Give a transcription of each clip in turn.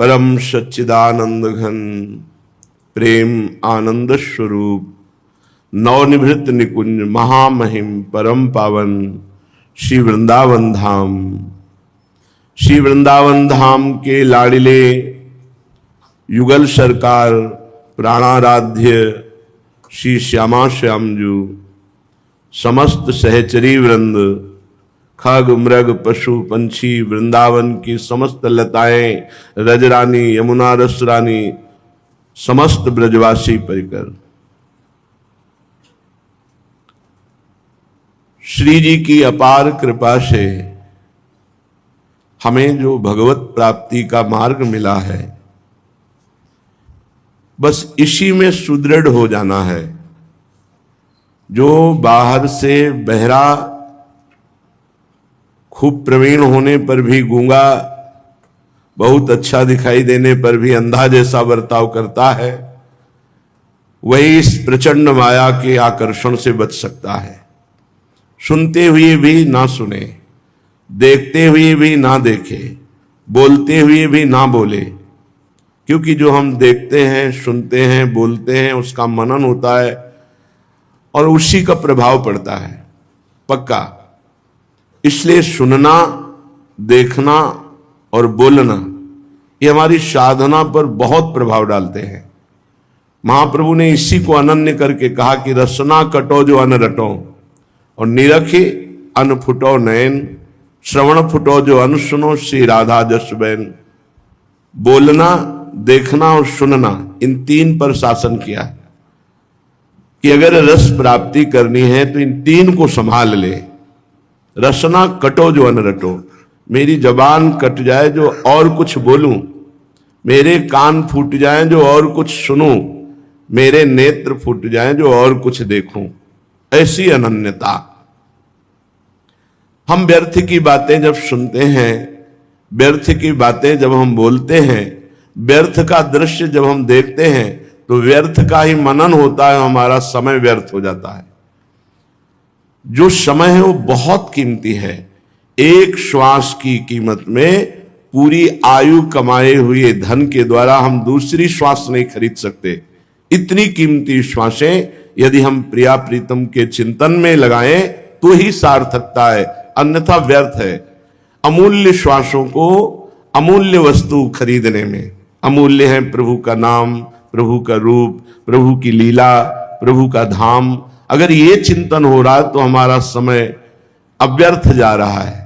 परम सच्चिदानंद घन प्रेम आनंद स्वरूप नवनिभृत निकुंज महामहिम परम पावन श्री वृंदावन धाम, श्री वृंदावन धाम के लाडिले युगल सरकार प्राणाराध्य श्री श्यामा श्यामजू, समस्त सहचरी वृंद, खग मृग पशु पंछी, वृंदावन की समस्त लताएं, रजरानी यमुना रसरानी, समस्त ब्रजवासी परिकर, श्री जी की अपार कृपा से हमें जो भगवत प्राप्ति का मार्ग मिला है, बस इसी में सुदृढ़ हो जाना है। जो बाहर से बहरा, खूब प्रवीण होने पर भी गूंगा, बहुत अच्छा दिखाई देने पर भी अंधा जैसा बर्ताव करता है, वही इस प्रचंड माया के आकर्षण से बच सकता है। सुनते हुए भी ना सुने, देखते हुए भी ना देखे, बोलते हुए भी ना बोले, क्योंकि जो हम देखते हैं, सुनते हैं, बोलते हैं, उसका मनन होता है और उसी का प्रभाव पड़ता है पक्का। इसलिए सुनना, देखना और बोलना ये हमारी साधना पर बहुत प्रभाव डालते हैं। महाप्रभु ने इसी को अनन्य करके कहा कि रसना कटो जो अन रटो, और निरखे अन फुटो नयन, श्रवण फुटो जो अन सुनो, श्री राधा जस बैन। बोलना, देखना और सुनना, इन तीन पर शासन किया है कि अगर रस प्राप्ति करनी है तो इन तीन को संभाल ले। रसना कटो जो अन रटो, मेरी जबान कट जाए जो और कुछ बोलूं, मेरे कान फूट जाएं जो और कुछ सुनूं, मेरे नेत्र फूट जाएं जो और कुछ देखूं, ऐसी अनन्यता। हम व्यर्थ की बातें जब सुनते हैं, व्यर्थ की बातें जब हम बोलते हैं, व्यर्थ का दृश्य जब हम देखते हैं, तो व्यर्थ का ही मनन होता है, हमारा समय व्यर्थ हो जाता है। जो समय है वो बहुत कीमती है। एक श्वास की कीमत में पूरी आयु कमाए हुए धन के द्वारा हम दूसरी श्वास नहीं खरीद सकते। इतनी कीमती श्वासें यदि हम प्रिया प्रीतम के चिंतन में लगाएं तो ही सार्थकता है, अन्यथा व्यर्थ है। अमूल्य श्वासों को अमूल्य वस्तु खरीदने में, अमूल्य है प्रभु का नाम, प्रभु का रूप, प्रभु की लीला, प्रभु का धाम। अगर ये चिंतन हो रहा है तो हमारा समय अव्यर्थ जा रहा है,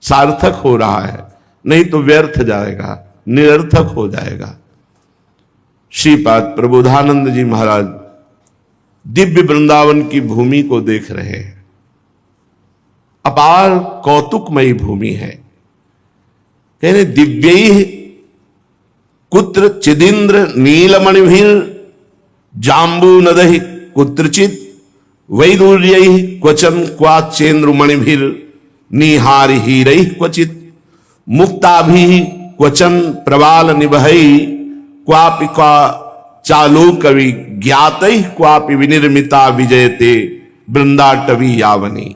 सार्थक हो रहा है, नहीं तो व्यर्थ जाएगा, निरर्थक हो जाएगा। श्रीपाद प्रबोधानंद जी महाराज दिव्य वृंदावन की भूमि को देख रहे हैं। अपार कौतुकमयी भूमि है। कह रहे दिव्यैः कुत्र चिदिंद्र नीलमणिभिर जाम्बू नदैः कुत्रचित् वैदूर्यैः क्वचन क्वाचेन्द्रमणिभिर निहारहीरैः क्वचित् मुक्ताभिः क्वचन प्रवाल निभैः क्वापि क्वा चालोकवि ज्ञातैः क्वापि विनिर्मिता विजयते वृंदाटवी यावनी।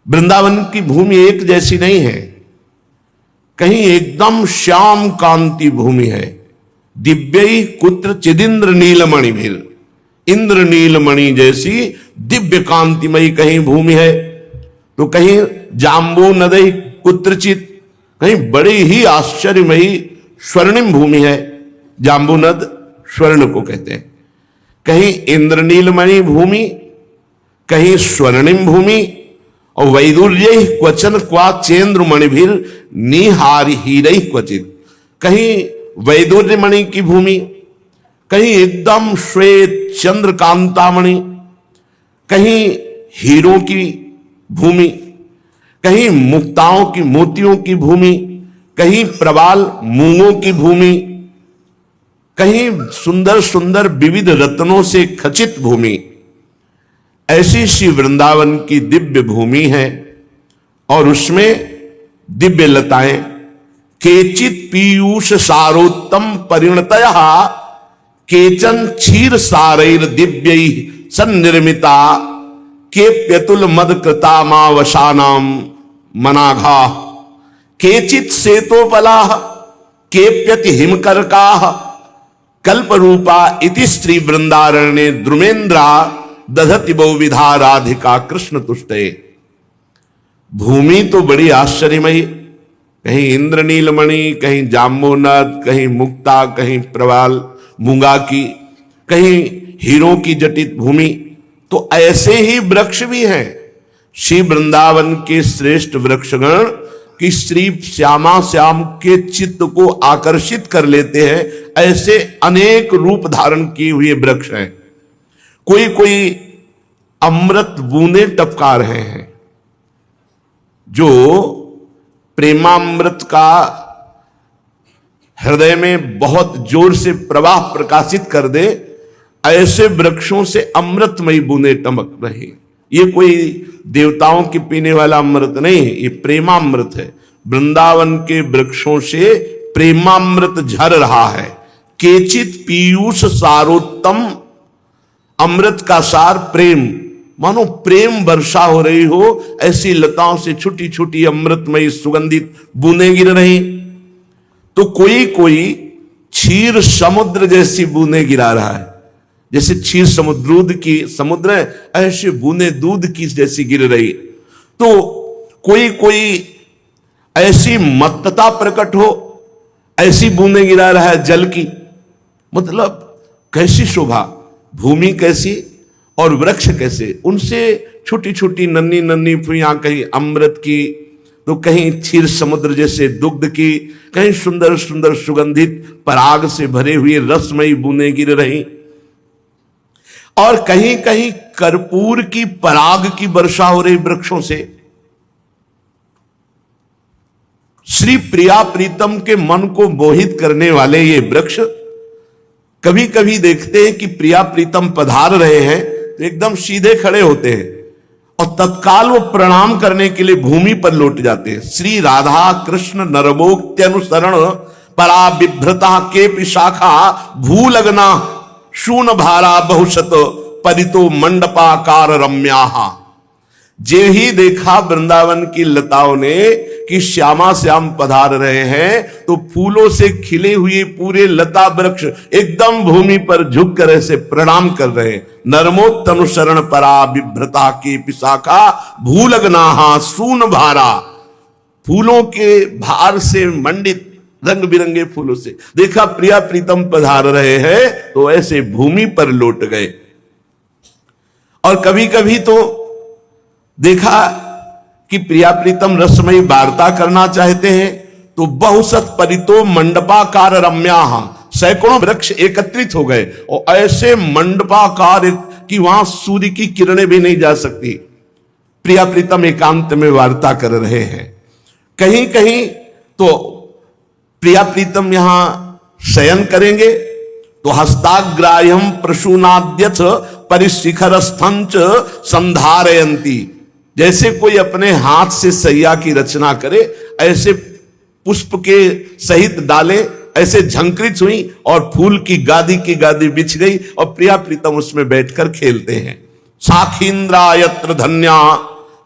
वृंदावन की भूमि एक जैसी नहीं है, कहीं एकदम श्याम कांति भूमि है। दिव्यैः कुत्र चिदिंद्र नीलमणिभिर, इंद्र नीलमणि जैसी दिव्य कांतिमयी कहीं भूमि है, तो कहीं जाम्बू नदैः कुत्रचित, कहीं बड़ी ही आश्चर्यमयी स्वर्णिम भूमि है। जाम्बू नद स्वर्ण को कहते हैं। कहीं इंद्रनीलमणि भूमि, कहीं स्वर्णिम भूमि, और वैदुर्य क्वचन क्वा चेन्द्रमणिभिर निहारहीरैः क्वचित, कहीं वैदुर्यमणि की भूमि, कहीं एकदम श्वेत चंद्रकांतामणि, कहीं हीरों की भूमि, कहीं मुक्ताओं की मोतियों की भूमि, कहीं प्रवाल मूंगों की भूमि, कहीं सुंदर सुंदर विविध रत्नों से खचित भूमि। ऐसी श्री वृंदावन की दिव्य भूमि है और उसमें दिव्य लताएं। केचित पीयूष सारोत्तम परिणतयः केचन क्षीर सारैर दिव्यैः सन्निर्मिता केप्यतुल मद कृतामावशानाम मनाघा केचित सेतोपलाः केप्यति हिमकरका कल्प रूपा इति स्त्री वृंदारण्य द्रुमेन्द्रा दधति बहुविधा राधिका कृष्ण तुष्टे। भूमि तो बड़ी आश्चर्यमयी, कहीं इंद्रनीलमणि, कहीं जाम्बोनद, कहीं मुक्ता, कहीं प्रवाल मूंगा की, कहीं हीरों की जटित भूमि। तो ऐसे ही वृक्ष भी हैं। श्री वृंदावन के श्रेष्ठ वृक्षगण की श्री श्यामा श्याम के चित्त को आकर्षित कर लेते हैं, ऐसे अनेक रूप धारण किए हुए वृक्ष हैं। कोई कोई अमृत बूंदे टपका रहे हैं, जो प्रेमामृत का हृदय में बहुत जोर से प्रवाह प्रकाशित कर दे, ऐसे वृक्षों से अमृतमयी बूंदे टपक रही। ये कोई देवताओं के पीने वाला अमृत नहीं है, ये प्रेमामृत है। वृंदावन के वृक्षों से प्रेमामृत झर रहा है। केचित पीयूष सारोत्तम, अमृत का सार प्रेम, मानो प्रेम वर्षा हो रही हो, ऐसी लताओं से छोटी छोटी अमृतमयी सुगंधित बूंदें गिर रही। तो कोई कोई क्षीर समुद्र जैसी बूंदें गिरा रहा है, जैसे क्षीर समुद्र ऐसे बूंदें दूध की जैसी गिर रही। तो कोई कोई ऐसी मत्तता प्रकट हो, ऐसी बूंदें गिरा रहा है जल की। मतलब कैसी शोभा, भूमि कैसी और वृक्ष कैसे, उनसे छोटी छोटी नन्ही नन्ही फुइयां, कहीं अमृत की तो कहीं क्षीर समुद्र जैसे दुग्ध की, कहीं सुंदर सुंदर सुगंधित पराग से भरे हुए रसमयी बूंदें गिर रही, और कहीं कहीं कर्पूर की पराग की वर्षा हो रही वृक्षों से। श्री प्रिया प्रीतम के मन को मोहित करने वाले ये वृक्ष, कभी कभी देखते हैं कि प्रिया प्रीतम पधार रहे हैं तो एकदम सीधे खड़े होते हैं और तत्काल वो प्रणाम करने के लिए भूमि पर लौट जाते हैं। श्री राधा कृष्ण नरमोक्त्यनुसरण परा बिभ्रता के पिशाखा भूलगना शून भारा बहुशत परितो मंडपाकार रम्या। जे ही देखा वृंदावन की लताओं ने कि श्यामा श्याम पधार रहे हैं, तो फूलों से खिले हुए पूरे लता वृक्ष एकदम भूमि पर झुक कर ऐसे प्रणाम कर रहे हैं। नरमोत्तनुसरण परा बिभ्रता की पिशाखा भूलगनाहा सून भारा, फूलों के भार से मंडित रंग बिरंगे फूलों से देखा प्रिया प्रीतम पधार रहे हैं, तो ऐसे भूमि पर लौट गए। और कभी कभी तो देखा कि प्रिया प्रीतम रसमयी वार्ता करना चाहते हैं, तो बहुशत परितो मंडपाकार रम्या, सैकड़ों वृक्ष एकत्रित हो गए और ऐसे मंडपाकार कि वहां सूर्य की किरणें भी नहीं जा सकती। प्रिया प्रीतम एकांत में वार्ता कर रहे हैं। कहीं कहीं तो प्रिया प्रीतम यहां शयन करेंगे तो हस्ताग्राह्यम प्रसूनाद्यथ परिशिखर स्थंच संधारयंती, जैसे कोई अपने हाथ से सैया की रचना करे, ऐसे पुष्प के सहित डाले ऐसे झंकृत हुई और फूल की गादी बिछ गई और प्रिया प्रीतम उसमें बैठकर खेलते हैं। साखींद्रा यत्र धन्या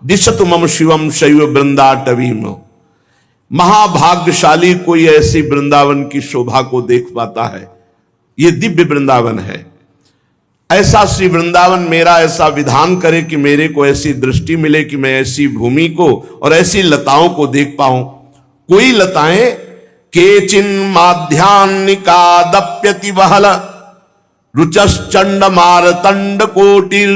दिशतु मम शिवम शैव वृंदाटवीम। महाभाग्यशाली कोई ऐसी वृंदावन की शोभा को देख पाता है। ये दिव्य वृंदावन है। ऐसा श्री वृंदावन मेरा ऐसा विधान करे कि मेरे को ऐसी दृष्टि मिले कि मैं ऐसी भूमि को और ऐसी लताओं को देख पाऊं। कोई लताएं केचिन माध्यान्निका दप्यति वहल रुचश्चंड मारतंड कोटिर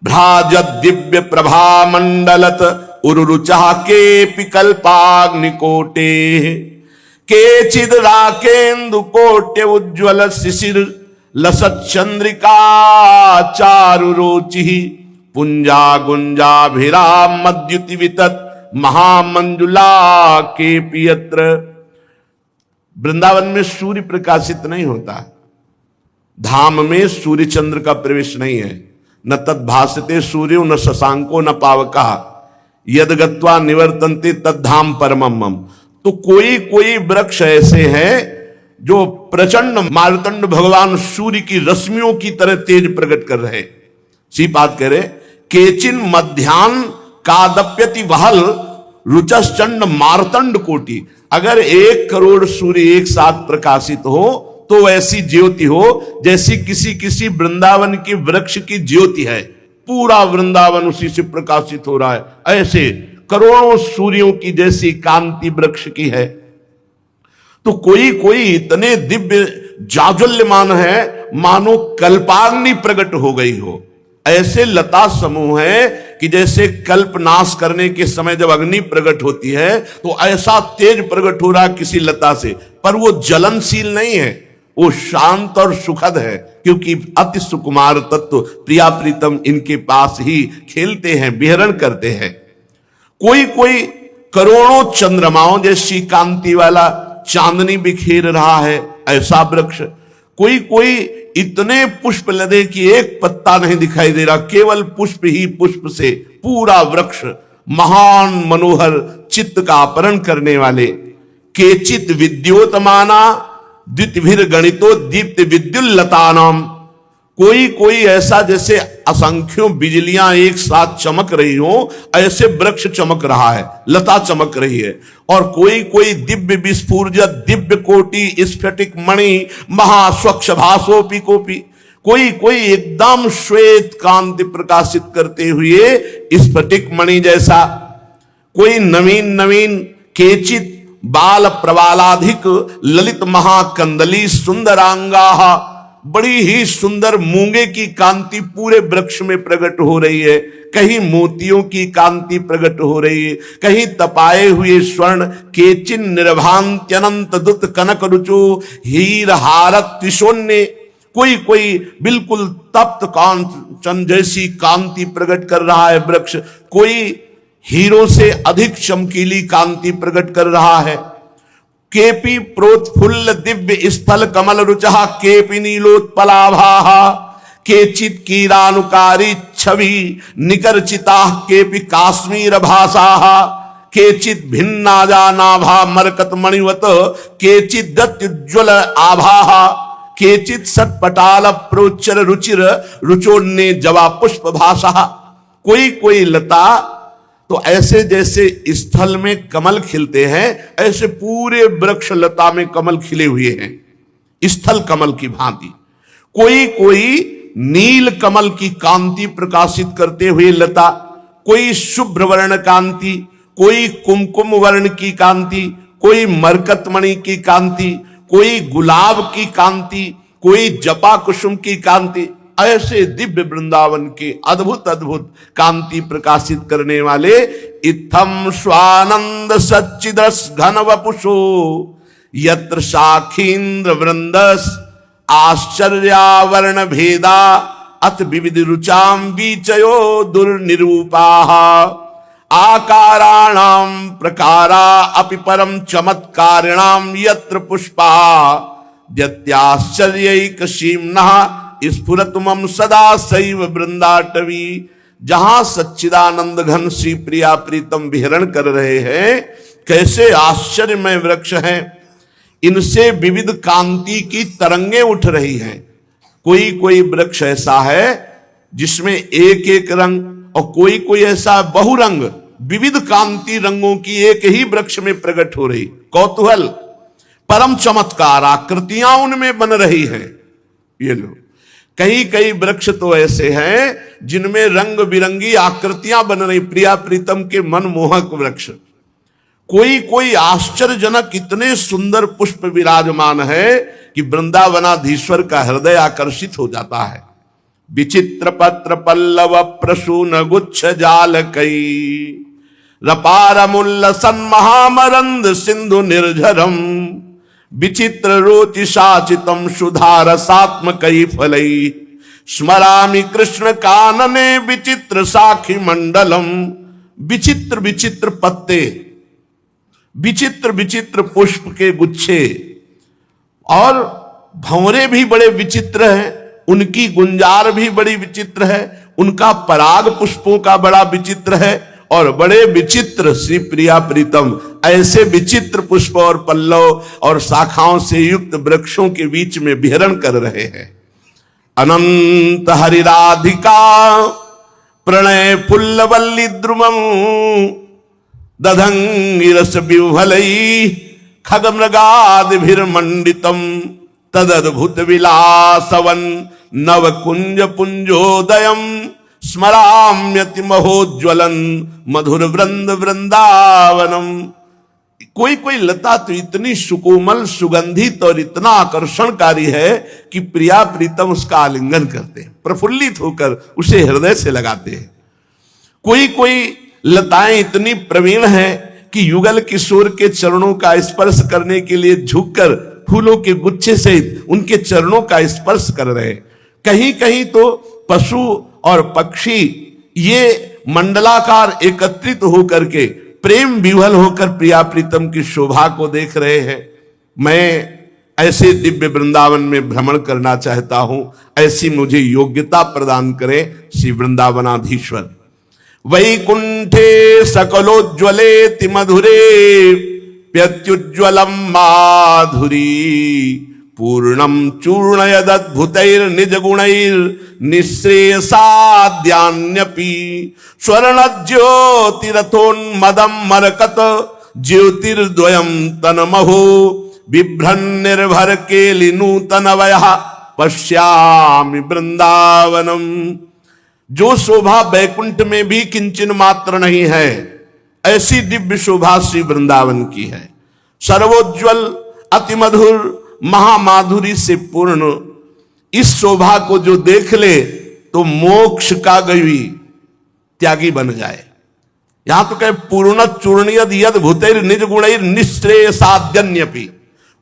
भ्राज दिव्य प्रभा मंडलत उरुचा के पिकल्पाग्निकोटे केचिद राकेन्दु कोट्य उज्ज्वल शिशिर लसत चंद्रिका चारु रोचि पुंजा गुंजाभिरा मद्युति वितत महामंजुला के पियत्र। वृंदावन में सूर्य प्रकाशित नहीं होता, धाम में सूर्य चंद्र का प्रवेश नहीं है। न तद्भासते सूर्यो न शशांको न पावका यद गत्वा निवर्तन्ते तद्धाम परमम। तो कोई कोई वृक्ष ऐसे हैं जो प्रचंड मारतंड भगवान सूर्य की रश्मियों की तरह तेज प्रकट कर रहे। सी बात कह रहे केचिन मध्यान कादप्यति वहल रुचश्चंड मार्तंड कोटि। अगर 1 करोड़ सूर्य एक साथ प्रकाशित हो तो ऐसी ज्योति हो जैसी किसी किसी वृंदावन की वृक्ष की ज्योति है, पूरा वृंदावन उसी से प्रकाशित हो रहा है, ऐसे करोड़ों सूर्यों की जैसी कांति वृक्ष की है। तो कोई कोई इतने दिव्य जाज्वल्यमान है मानो कल्पाग्नि प्रकट हो गई हो। ऐसे लता समूह है कि जैसे कल्प नाश करने के समय जब अग्नि प्रकट होती है तो ऐसा तेज प्रकट हो रहा किसी लता से, पर वो जलनशील नहीं है, वो शांत और सुखद है, क्योंकि अति सुकुमार तत्व प्रिया प्रीतम इनके पास ही खेलते हैं, विहरण करते हैं। कोई कोई करोड़ों चंद्रमाओं जैसी कांति वाला चांदनी बिखेर रहा है, ऐसा वृक्ष। कोई कोई इतने पुष्प लदे कि एक पत्ता नहीं दिखाई दे रहा, केवल पुष्प ही पुष्प से पूरा वृक्ष महान मनोहर चित्त का अपहरण करने वाले। केचित विद्योतमाना द्वितभिर गणितो दीप्त विद्युल्लतानाम। कोई कोई ऐसा जैसे असंख्यों बिजलियां एक साथ चमक रही हो, ऐसे वृक्ष चमक रहा है, लता चमक रही है। और कोई कोई दिव्य विस्फूर्जत दिव्य कोटि स्फटिक मणि महास्वच्छ भासोपि कोपि। कोई कोई एकदम श्वेत कांति प्रकाशित करते हुए स्फटिक मणि जैसा। कोई नवीन नवीन केचित बाल प्रवालाधिक ललित महाकंदली सुंदरांगा। बड़ी ही सुंदर मूंगे की कांति पूरे वृक्ष में प्रकट हो रही है, कहीं मोतियों की कांति प्रकट हो रही है, कहीं तपाए हुए स्वर्ण। केचिन निर्भांत्यनंत दुत कनक रुचो हीर हारत त्रिशोन्य। कोई कोई बिल्कुल तप्त कांचन जैसी कांति प्रकट कर रहा है वृक्ष, कोई हीरों से अधिक चमकीली कांति प्रकट कर रहा है। केपि प्रोत्फुल्ल दिव्य स्थल कमल रुचहा केपि नीलोत्पलाभाः। केचित् कीरानुकारी छवि निकरचिता केपि काश्मीर भाषाः। केचित् भिन्नाजा नाभा मरकत मणिवत केचित् दत्युज्ज्वल आभाः। केचित् सत्पटाल प्रोच्चर रुचिर रुचोन्ने जवा पुष्प भाषा। कोई कोई लता तो ऐसे जैसे स्थल में कमल खिलते हैं, ऐसे पूरे वृक्ष लता में कमल खिले हुए हैं, स्थल कमल की भांति। कोई कोई नील कमल की कांति प्रकाशित करते हुए लता, कोई शुभ्र वर्ण कांति, कोई कुमकुम वर्ण की कांति, कोई मरकतमणि की कांति, कोई गुलाब की कांति, कोई जपा कुसुम की कांति। ऐसे दिव्य वृंदावन के अद्भुत अद्भुत कांति प्रकाशित करने वाले इत्थम स्वानंद सच्चिदस घन वपुषो यत्र शाखींद्र वृंदस आश्चर्यावर्ण भेदा अथ विविध रुचाम बीचयो दुर्निरूपाः। आकाराणाम प्रकारा अपि परम चमत्कारिणाम यत्र पुष्पा यत्याश्चर्यैकशीम्नः स्फुरतुमं सदा सैव वृंदाटवी। जहां सच्चिदानंद घन श्री प्रिया प्रीतम विहरण कर रहे हैं, कैसे आश्चर्यमय वृक्ष हैं, इनसे विविध कांति की तरंगें उठ रही हैं। कोई कोई वृक्ष ऐसा है जिसमें एक एक रंग, और कोई कोई ऐसा बहुरंग विविध कांति रंगों की एक ही वृक्ष में प्रकट हो रही। कौतूहल परम चमत्कार आकृतियां उनमें बन रही हैं। ये लो, कई कई वृक्ष तो ऐसे हैं जिनमें रंग बिरंगी आकृतियां बन रही, प्रिया प्रीतम के मनमोहक वृक्ष। कोई कोई आश्चर्यजनक इतने सुंदर पुष्प विराजमान है कि वृंदावनाधीश्वर का हृदय आकर्षित हो जाता है। विचित्र पत्र पल्लव प्रसून गुच्छ जाल कई रपारमुल्लसन महामरंद सिंधु निर्झरम विचित्र रोचिशाचितम सुधारसात्मकई फलई स्मरामि कृष्ण कानने विचित्र साखी मंडलम। विचित्र विचित्र पत्ते, विचित्र विचित्र पुष्प के गुच्छे, और भंवरे भी बड़े विचित्र हैं, उनकी गुंजार भी बड़ी विचित्र है, उनका पराग पुष्पों का बड़ा विचित्र है, और बड़े विचित्र श्री प्रिया प्रीतम ऐसे विचित्र पुष्प और पल्लव और शाखाओं से युक्त वृक्षों के बीच में विहरण कर रहे हैं। अनंत हरिराधिका प्रणय फुल्लवल्ली द्रुमम दधंगिरस विह्वलई खगमृगादिभिर्मंडितम तदद्भुत विलासवन नव कुंज पुंजोदयम स्मराम्यति महोज्वलन मधुर वृंद वृंदावनम। कोई कोई लता तो इतनी सुकोमल सुगंधित और इतना आकर्षणकारी है कि प्रिया प्रीतम उसका आलिंगन करते हैं, प्रफुल्लित होकर उसे हृदय से लगाते हैं। कोई कोई लताएं इतनी प्रवीण हैं कि युगल किशोर के चरणों का स्पर्श करने के लिए झुककर फूलों के गुच्छे सहित उनके चरणों का स्पर्श कर रहे हैं। कहीं कहीं तो पशु और पक्षी ये मंडलाकार एकत्रित होकर के प्रेम विह्वल होकर प्रिया प्रीतम की शोभा को देख रहे हैं। मैं ऐसे दिव्य वृंदावन में भ्रमण करना चाहता हूं, ऐसी मुझे योग्यता प्रदान करें श्री वृंदावनाधीश्वर। वैकुंठे सकलोज्ज्वलेति मधुरे प्यत्युज्ज्वलम माधुरी पूर्णम चूर्णयदद्भुतैर्निज गुणैर् निःश्रेयसाद्यान्यपि स्वर्ण ज्योतिरथोन्मदं मरकत ज्योतिर्द्वयं तन्महो बिभ्रन्निर्भर केलिनूतनवयः पश्यामि वृंदावनम। जो शोभा बैकुंठ में भी किंचन मात्र नहीं है, ऐसी दिव्य शोभा श्री वृंदावन की है। सर्वोज्वल अति मधुर महामाधुरी से पूर्ण इस शोभा को जो देख ले तो मोक्ष का गवी त्यागी बन जाए। यहां तो कहे पूर्ण चूर्णयद यद भूतैर निज गुणैर निःश्रेयसाद्यन्यपि,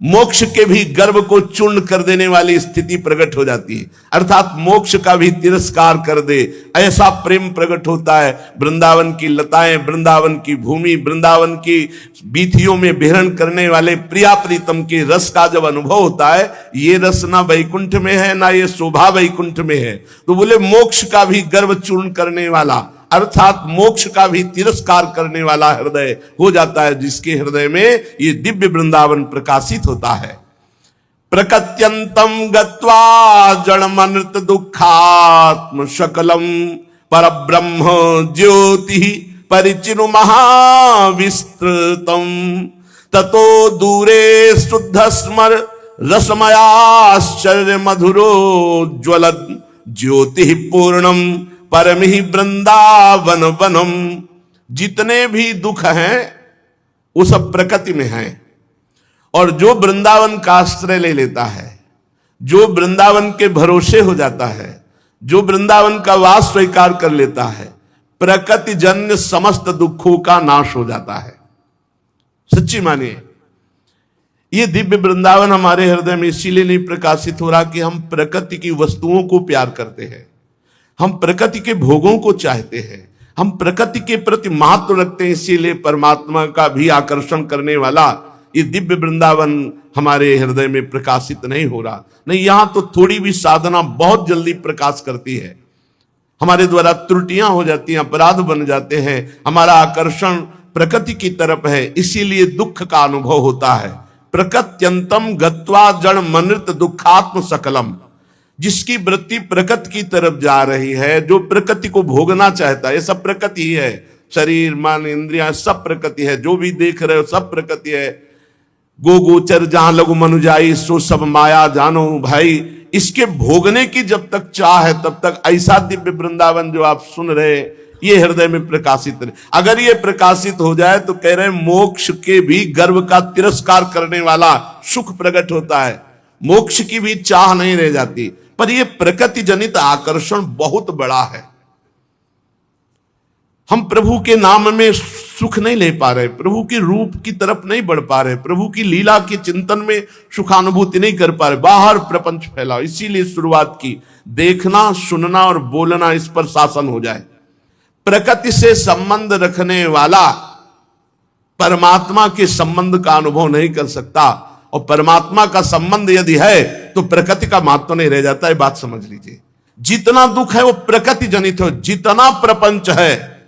मोक्ष के भी गर्व को चूर्ण कर देने वाली स्थिति प्रकट हो जाती है, अर्थात मोक्ष का भी तिरस्कार कर दे, ऐसा प्रेम प्रकट होता है। वृंदावन की लताएं, वृंदावन की भूमि, वृंदावन की बीथियों में विहरण करने वाले प्रिया प्रीतम के रस का जब अनुभव होता है, ये रस ना वैकुंठ में है ना ये शोभा वैकुंठ में है, तो बोले मोक्ष का भी गर्व चूर्ण करने वाला, अर्थात मोक्ष का भी तिरस्कार करने वाला हृदय हो जाता है, जिसके हृदय में ये दिव्य वृंदावन प्रकाशित होता है। प्रकत्यंतम गत्वा जड़मनृत दुखात्म शकलम परब्रह्म ज्योति परिचिनु महाविस्तृतम ततो दूरे शुद्ध स्मर रसमयाश्चर्य मधुरोज्ज्वलत् ज्योति पूर्णम परम ही वृंदावन वनम। जितने भी दुख हैं वो सब प्रकृति में हैं, और जो वृंदावन का आश्रय ले लेता है, जो वृंदावन के भरोसे हो जाता है, जो वृंदावन का वास स्वीकार कर लेता है, प्रकृति जन्य समस्त दुखों का नाश हो जाता है। सच्ची मानिए, ये दिव्य वृंदावन हमारे हृदय में इसीलिए नहीं प्रकाशित हो रहा कि हम प्रकृति की वस्तुओं को प्यार करते हैं, हम प्रकृति के भोगों को चाहते हैं, हम प्रकृति के प्रति महत्व रखते हैं, इसीलिए परमात्मा का भी आकर्षण करने वाला ये दिव्य वृंदावन हमारे हृदय में प्रकाशित नहीं हो रहा। नहीं, यहां तो थोड़ी भी साधना बहुत जल्दी प्रकाश करती है, हमारे द्वारा त्रुटियां हो जाती हैं, अपराध बन जाते हैं, हमारा आकर्षण प्रकृति की तरफ है, इसीलिए दुख का अनुभव होता है। प्रकृत्यंतम गत्वा जड़ मनृत दुखात्म सकलम, जिसकी वृत्ति प्रकृति की तरफ जा रही है, जो प्रकृति को भोगना चाहता है, ये सब प्रकृति ही है, शरीर मन इंद्रियां सब प्रकृति है, जो भी देख रहे हो सब प्रकृति है। गो गोचर जहां लघु मनुजाई सो सब माया जानो भाई, इसके भोगने की जब तक चाह है तब तक ऐसा दिव्य वृंदावन जो आप सुन रहे ये हृदय में प्रकाशित रहे। अगर ये प्रकाशित हो जाए तो कह रहे मोक्ष के भी गर्व का तिरस्कार करने वाला सुख प्रकट होता है, मोक्ष की भी चाह नहीं रह जाती। पर यह प्रकृति जनित आकर्षण बहुत बड़ा है, हम प्रभु के नाम में सुख नहीं ले पा रहे, प्रभु के रूप की तरफ नहीं बढ़ पा रहे, प्रभु की लीला के चिंतन में सुखानुभूति नहीं कर पा रहे, बाहर प्रपंच फैला। इसीलिए शुरुआत की, देखना सुनना और बोलना इस पर शासन हो जाए। प्रकृति से संबंध रखने वाला परमात्मा के संबंध का अनुभव नहीं कर सकता, और परमात्मा का संबंध यदि है तो प्रकृति का महत्व नहीं रह जाता है। बात समझ लीजिए, जितना दुख है वो प्रकृति जनित हो, जितना प्रपंच है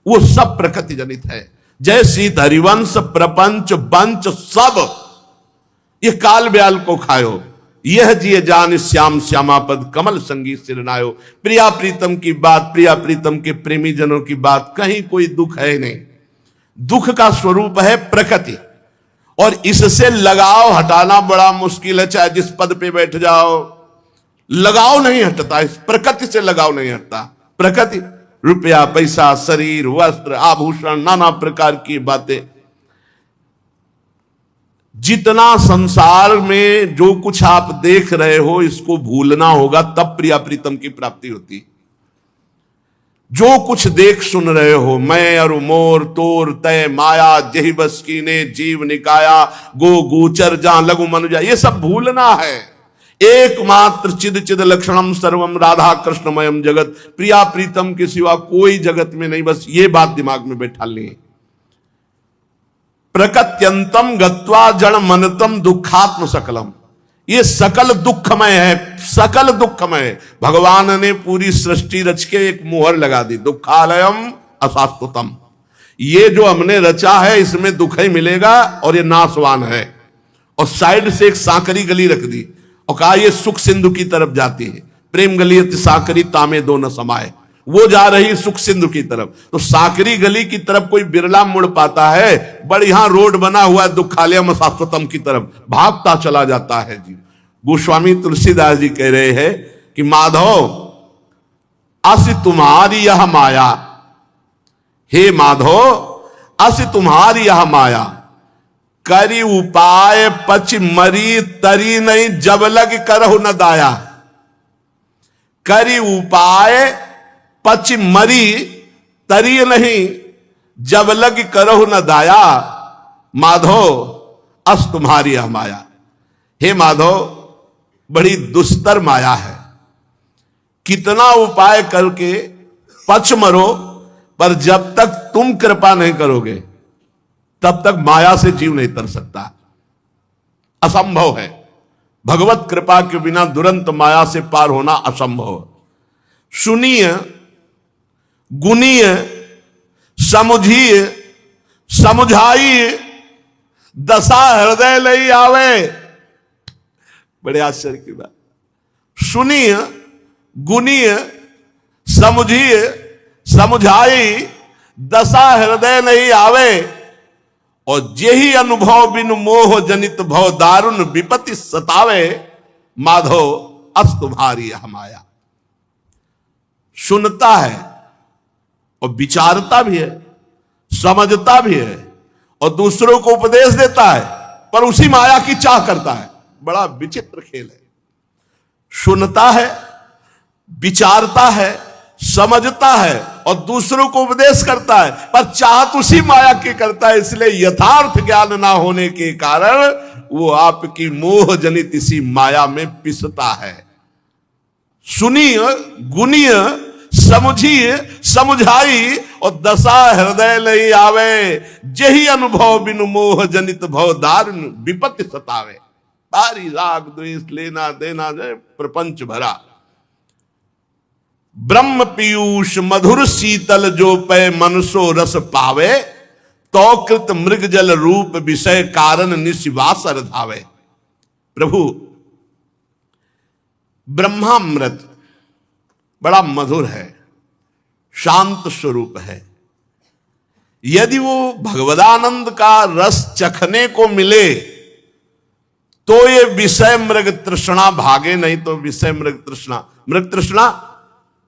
वो सब प्रकृति जनित है। जय श्री हरिवंश प्रपंच बंच सब ये काल ब्याल को खायो, यह जिये जान श्याम श्यामापद कमल संगीत सिरनायो। प्रिया प्रीतम की बात, प्रिया प्रीतम के प्रेमी जनों की बात, कहीं कोई दुख है नहीं। दुख का स्वरूप है प्रकृति, और इससे लगाव हटाना बड़ा मुश्किल है। चाहे जिस पद पे बैठ जाओ, लगाव नहीं हटता, इस प्रकृति से लगाव नहीं हटता। प्रकृति, रुपया, पैसा, शरीर, वस्त्र, आभूषण, नाना प्रकार की बातें, जितना संसार में जो कुछ आप देख रहे हो, इसको भूलना होगा, तब प्रिया प्रीतम की प्राप्ति होती। जो कुछ देख सुन रहे हो, मैं और मोर तोर तय माया, जही बस कीने जीव निकाया, गो गोचर जहां लघु मनुजा, ये सब भूलना है। एकमात्र चिद चिद लक्षणम सर्वम राधा कृष्णमयम जगत, प्रिया प्रीतम के सिवा कोई जगत में नहीं, बस ये बात दिमाग में बैठा लें। प्रकत्यंतम गत्वा जड़ मनतम दुखात्म सकलम, ये सकल दुखमय है, सकल दुखमय। भगवान ने पूरी सृष्टि रच के एक मुहर लगा दी, दुखालयम अशाश्वतम, ये जो हमने रचा है इसमें दुख ही मिलेगा और ये नाशवान है। और साइड से एक सांकरी गली रख दी और कहा ये सुख सिंधु की तरफ जाती है, प्रेम गली सांकरी तामे दो न समाये, वो जा रही सुख सिंधु की तरफ। तो सांकरी गली की तरफ कोई बिरला मुड़ पाता है, बढ़िया रोड बना हुआ है दुखालयम शाश्वतम की तरफ, भागता चला जाता है जी। गोस्वामी तुलसीदास जी कह रहे हैं कि माधव असि तुम्हारी यह माया, हे माधव असि तुम्हारी यह माया, करी उपाय पच मरी तरी नहीं जब लग करहु न दाया। करी उपाय पच मरी तरी नहीं जब लग करहु न दाया, माधव अस तुम्हारी यह माया, हे माधव बड़ी दुस्तर माया है। कितना उपाय करके पच मरो, पर जब तक तुम कृपा नहीं करोगे तब तक माया से जीव नहीं तर सकता, असंभव है। भगवत कृपा के बिना दुरंत माया से पार होना असंभव। सुनिए गुनिय समझिए समझाइए, दशा हृदय लई आवे। बड़े आश्चर्य की बात। सुनिए गुनिय समझिए समझाई, दशा हृदय नहीं आवे। और जेही अनुभव बिनु मोह जनित भव दारुण विपत्ति सतावे, माधव अस तुम्हारी यह माया। सुनता है और विचारता भी है, समझता भी है और दूसरों को उपदेश देता है, पर उसी माया की चाह करता है। बड़ा विचित्र खेल है। सुनता है, विचारता है, समझता है और दूसरों को उपदेश करता है, पर चाहत उसी माया की करता है। इसलिए यथार्थ ज्ञान ना होने के कारण वो आपकी मोह जनित इसी माया में पिसता है। सुनिए गुनिय समझिए समझाई, और दशा हृदय लई आवे। जेही अनुभव बिनु मोह जनित भव दारुण विपत्ति सतावे। बारी राग द्वेष लेना देना जाए प्रपंच भरा। ब्रह्म पीयूष मधुर शीतल जो पै मनसो रस पावे, तो कृत मृग जल रूप विषय कारण निशिवासर धावे। प्रभु ब्रह्मामृत बड़ा मधुर है, शांत स्वरूप है। यदि वो भगवदानंद का रस चखने को मिले तो ये विषय मृग तृष्णा भागे, नहीं तो विषय मृग तृष्णा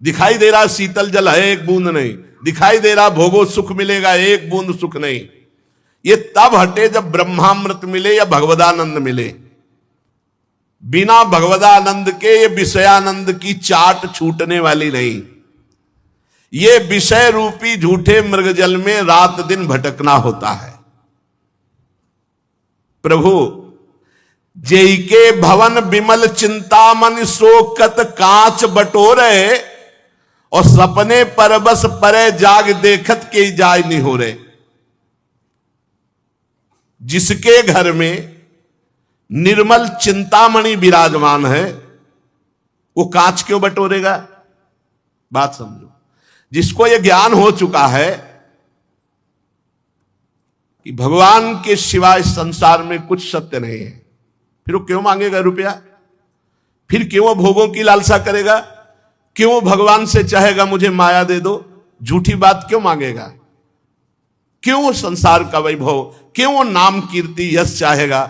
दिखाई दे रहा शीतल जल है, एक बूंद नहीं दिखाई दे रहा, भोगो सुख मिलेगा, एक बूंद सुख नहीं। ये तब हटे जब ब्रह्मामृत मिले या भगवदानंद मिले। बिना भगवदानंद के ये विषयानंद की चाट छूटने वाली नहीं। ये विषय रूपी झूठे मृगजल में रात दिन भटकना होता है। प्रभु जय के भवन विमल चिंतामन शोकत कांच बटोरे, और सपने परबस परे जाग देखत के जाय नहीं हो रहे। जिसके घर में निर्मल चिंतामणि विराजमान है वो कांच क्यों बटोरेगा? बात समझो। जिसको यह ज्ञान हो चुका है कि भगवान के सिवाय संसार में कुछ सत्य नहीं है, फिर वो क्यों मांगेगा रुपया? फिर क्यों वो भोगों की लालसा करेगा? क्यों भगवान से चाहेगा मुझे माया दे दो? झूठी बात क्यों मांगेगा? क्यों संसार का वैभव, क्यों नाम कीर्ति यश चाहेगा,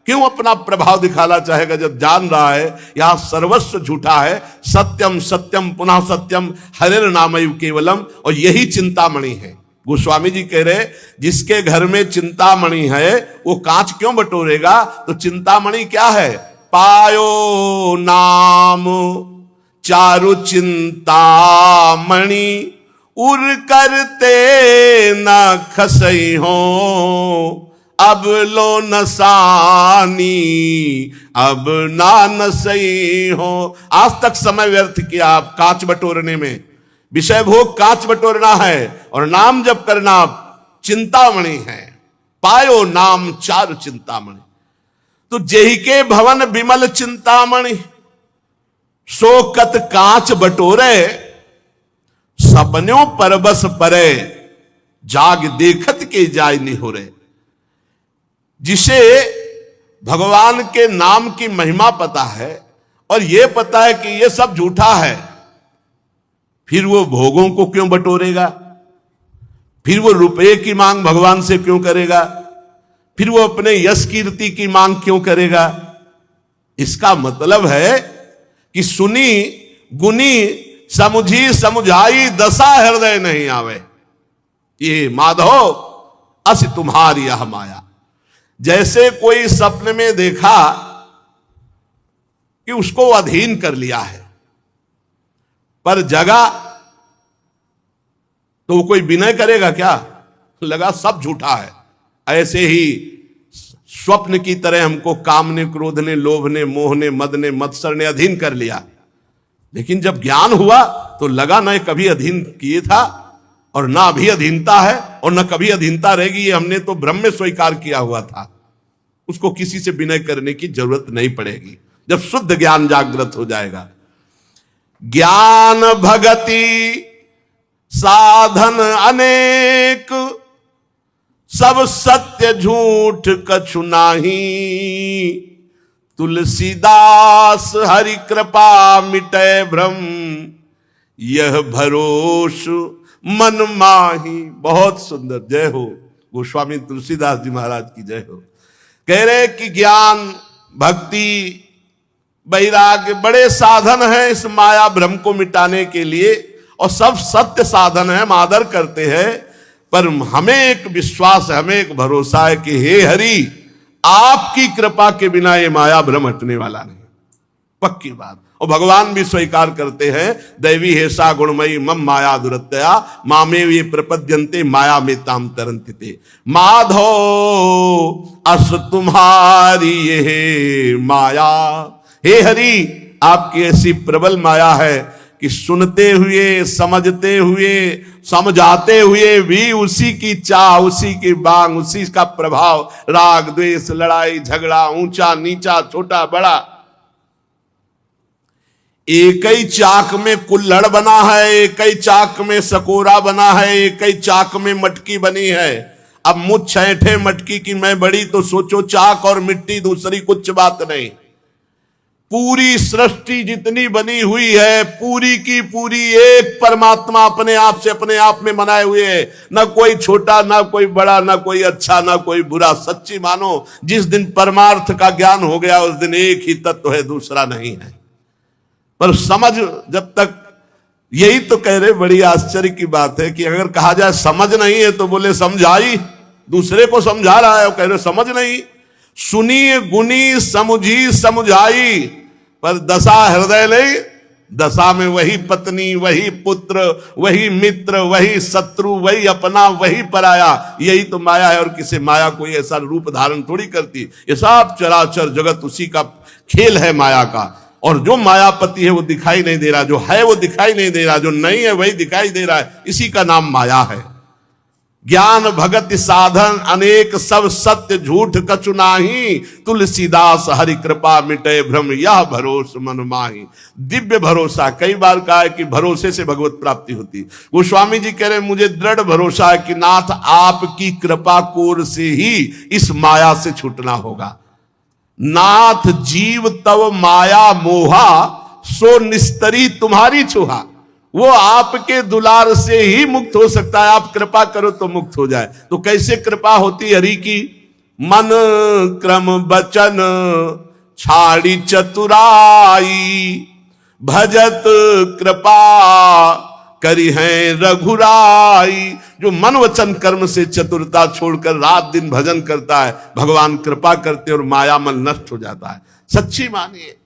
क्यों अपना प्रभाव दिखाना चाहेगा, जब जान रहा है यहां सर्वस्व झूठा है। सत्यम सत्यम पुनः सत्यम हरिर नामैव केवलम, और यही चिंतामणि है। गोस्वामी जी कह रहे जिसके घर में चिंतामणि है वो कांच क्यों बटोरेगा। तो चिंतामणि क्या है, पायो नाम चारु चिंतामणि, उर करते न खसई हो, अब लो नसानी अब ना नसई हो। आज तक समय व्यर्थ किया आप कांच बटोरने में, विषय भोग कांच बटोरना है और नाम जप करना चिंतामणि है। पायो नाम चारु चिंतामणि, तो जेहि के भवन विमल चिंतामणि, सो कत कांच बटोरे, सपन्यों परबस परे, जाग देखत के जाय निहोरे। जिसे भगवान के नाम की महिमा पता है और यह पता है कि यह सब झूठा है, फिर वो भोगों को क्यों बटोरेगा, फिर वो रुपए की मांग भगवान से क्यों करेगा, फिर वो अपने यश कीर्ति की मांग क्यों करेगा। इसका मतलब है कि सुनी गुनी समुझी समुझाई दशा हृदय नहीं आवे, ये माधव अस तुम्हारी यह माया। जैसे कोई सपने में देखा कि उसको अधीन कर लिया है, पर जगा तो वो कोई विनय करेगा क्या, लगा सब झूठा है। ऐसे ही स्वप्न की तरह हमको काम ने, क्रोध ने, लोभ ने, मोह ने, मद ने, मत्सर ने अधीन कर लिया। लेकिन जब ज्ञान हुआ तो लगा न कभी अधीन किए था और ना अभी अधीनता है और न कभी अधीनता रहेगी। ये हमने तो ब्रह्म में स्वीकार किया हुआ था, उसको किसी से विनय करने की जरूरत नहीं पड़ेगी जब शुद्ध ज्ञान जागृत हो जाएगा। ज्ञान भगति साधन अनेक, सब सत्य झूठ कछु नाही, तुलसीदास हरि कृपा मिटे भ्रम, यह भरोस मन माही। बहुत सुंदर, जय हो गोस्वामी तुलसीदास जी महाराज की जय हो। कह रहे कि ज्ञान भक्ति वैराग्य बड़े साधन है इस माया भ्रम को मिटाने के लिए, और सब सत्य साधन है, हम आदर करते हैं, पर हमें एक विश्वास है, हमें एक भरोसा है कि हे हरि आपकी कृपा के बिना ये माया भ्रम हटने वाला नहीं, पक्की बात। और भगवान भी स्वीकार करते हैं, दैवी हेसा गुणमयी मम माया दुरत्या, मामे ये प्रपद्यन्ते माया में ताम तरंते। माधो अस तुम्हारी ये माया, हे हरि आपकी ऐसी प्रबल माया है कि सुनते हुए, समझते हुए, समझाते हुए भी उसी की चाह, उसी की मांग, उसी का प्रभाव, राग द्वेष लड़ाई झगड़ा, ऊंचा नीचा छोटा बड़ा, एक ही चाक में कुल्हड़ बना है, एक ही चाक में सकोरा बना है, एक ही चाक में मटकी बनी है। अब मुझ छैठे मटकी की मैं बड़ी, तो सोचो चाक और मिट्टी दूसरी कुछ बात नहीं। पूरी सृष्टि जितनी बनी हुई है, पूरी की पूरी एक परमात्मा अपने आप से अपने आप में बनाए हुए है, ना कोई छोटा ना कोई बड़ा, ना कोई अच्छा ना कोई बुरा। सच्ची मानो, जिस दिन परमार्थ का ज्ञान हो गया उस दिन एक ही तत्व है, दूसरा नहीं है। पर समझ जब तक, यही तो कह रहे, बड़ी आश्चर्य की बात है कि अगर कहा जाए समझ नहीं है तो बोले समझाई, दूसरे को समझा रहा है और कह रहे समझ नहीं। सुनी गुनी समुझी समुझाई, पर दशा हृदय नहीं। दशा में वही पत्नी, वही पुत्र, वही मित्र, वही शत्रु, वही अपना, वही पराया, यही तो माया है। और किसी माया कोई ऐसा रूप धारण थोड़ी करती, ये सब चराचर जगत उसी का खेल है माया का। और जो मायापति है वो दिखाई नहीं दे रहा, जो है वो दिखाई नहीं दे रहा, जो नहीं है वही दिखाई दे रहा है, इसी का नाम माया है। ज्ञान भगति साधन अनेक, सब सत्य झूठ कछु नाही, तुलसीदास हरि कृपा मिटे भ्रम, यह भरोस मन माही। दिव्य भरोसा, कई बार कहा है कि भरोसे से भगवत प्राप्ति होती। गोस्वामी जी कह रहे मुझे दृढ़ भरोसा है कि नाथ आपकी कृपा कोर से ही इस माया से छूटना होगा। नाथ जीव तव माया मोहा, सो निस्तरी तुम्हारी छुहा। वो आपके दुलार से ही मुक्त हो सकता है। आप कृपा करो तो मुक्त हो जाए। तो कैसे कृपा होती हरि की? मन क्रम वचन छाड़ी चतुराई, भजत कृपा करी है रघुराई। जो मन वचन कर्म से चतुरता छोड़कर रात दिन भजन करता है, भगवान कृपा करते और माया मन नष्ट हो जाता है। सच्ची मानिए,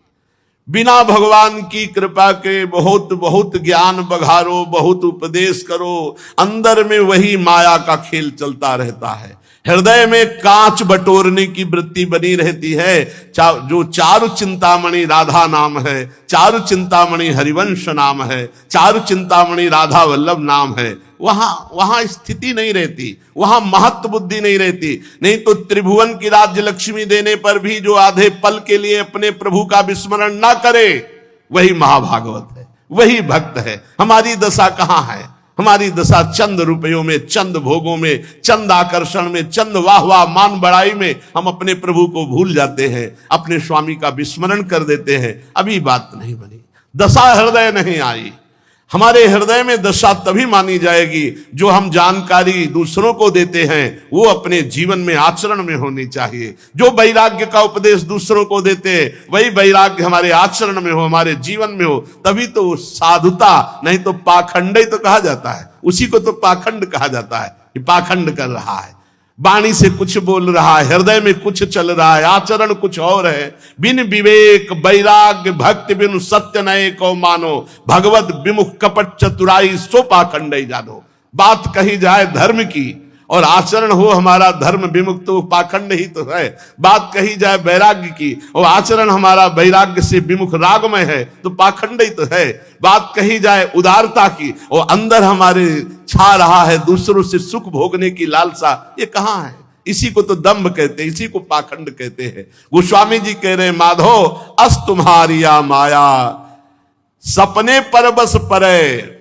बिना भगवान की कृपा के बहुत बहुत ज्ञान बघारो, बहुत उपदेश करो, अंदर में वही माया का खेल चलता रहता है। हृदय में कांच बटोरने की वृत्ति बनी रहती है। जो चारु चिंतामणि राधा नाम है, चारु चिंतामणि हरिवंश नाम है, चारु चिंतामणि राधा वल्लभ नाम है, वहां स्थिति नहीं रहती, वहां महत्व बुद्धि नहीं रहती। नहीं तो त्रिभुवन की राज्य लक्ष्मी देने पर भी जो आधे पल के लिए अपने प्रभु का विस्मरण ना करे, वही महाभागवत है, वही भक्त है। हमारी दशा कहां है? हमारी दशा चंद रुपयों में, चंद भोगों में, चंद आकर्षण में, चंद वाह वाह मान बड़ाई में हम अपने प्रभु को भूल जाते हैं, अपने स्वामी का विस्मरण कर देते हैं। अभी बात नहीं बनी, दशा हृदय नहीं आई। हमारे हृदय में दशा तभी मानी जाएगी जो हम जानकारी दूसरों को देते हैं वो अपने जीवन में आचरण में होनी चाहिए। जो वैराग्य का उपदेश दूसरों को देते हैं वही वैराग्य हमारे आचरण में हो, हमारे जीवन में हो, तभी तो साधुता, नहीं तो पाखंड ही तो कहा जाता है। उसी को तो पाखंड कहा जाता है कि पाखंड कर रहा है, वाणी से कुछ बोल रहा है, हृदय में कुछ चल रहा है, आचरण कुछ और है। बिन विवेक वैराग्य भक्ति बिनु सत्य नये को मानो, भगवत विमुख कपट चतुराई सो पाखंड जानो। बात कही जाए धर्म की और आचरण हो हमारा धर्म विमुख, तो पाखंड ही तो है। बात कही जाए वैराग्य की और आचरण हमारा वैराग्य से विमुख रागमय है, तो पाखंड ही तो है। बात कही जाए उदारता की और अंदर हमारे छा रहा है दूसरों से सुख भोगने की लालसा, ये कहां है? इसी को तो दंभ कहते हैं, इसी को पाखंड कहते हैं। गोस्वामी जी कह रहे हैं, माधो अस तुम्हारिया माया सपने पर बस परे।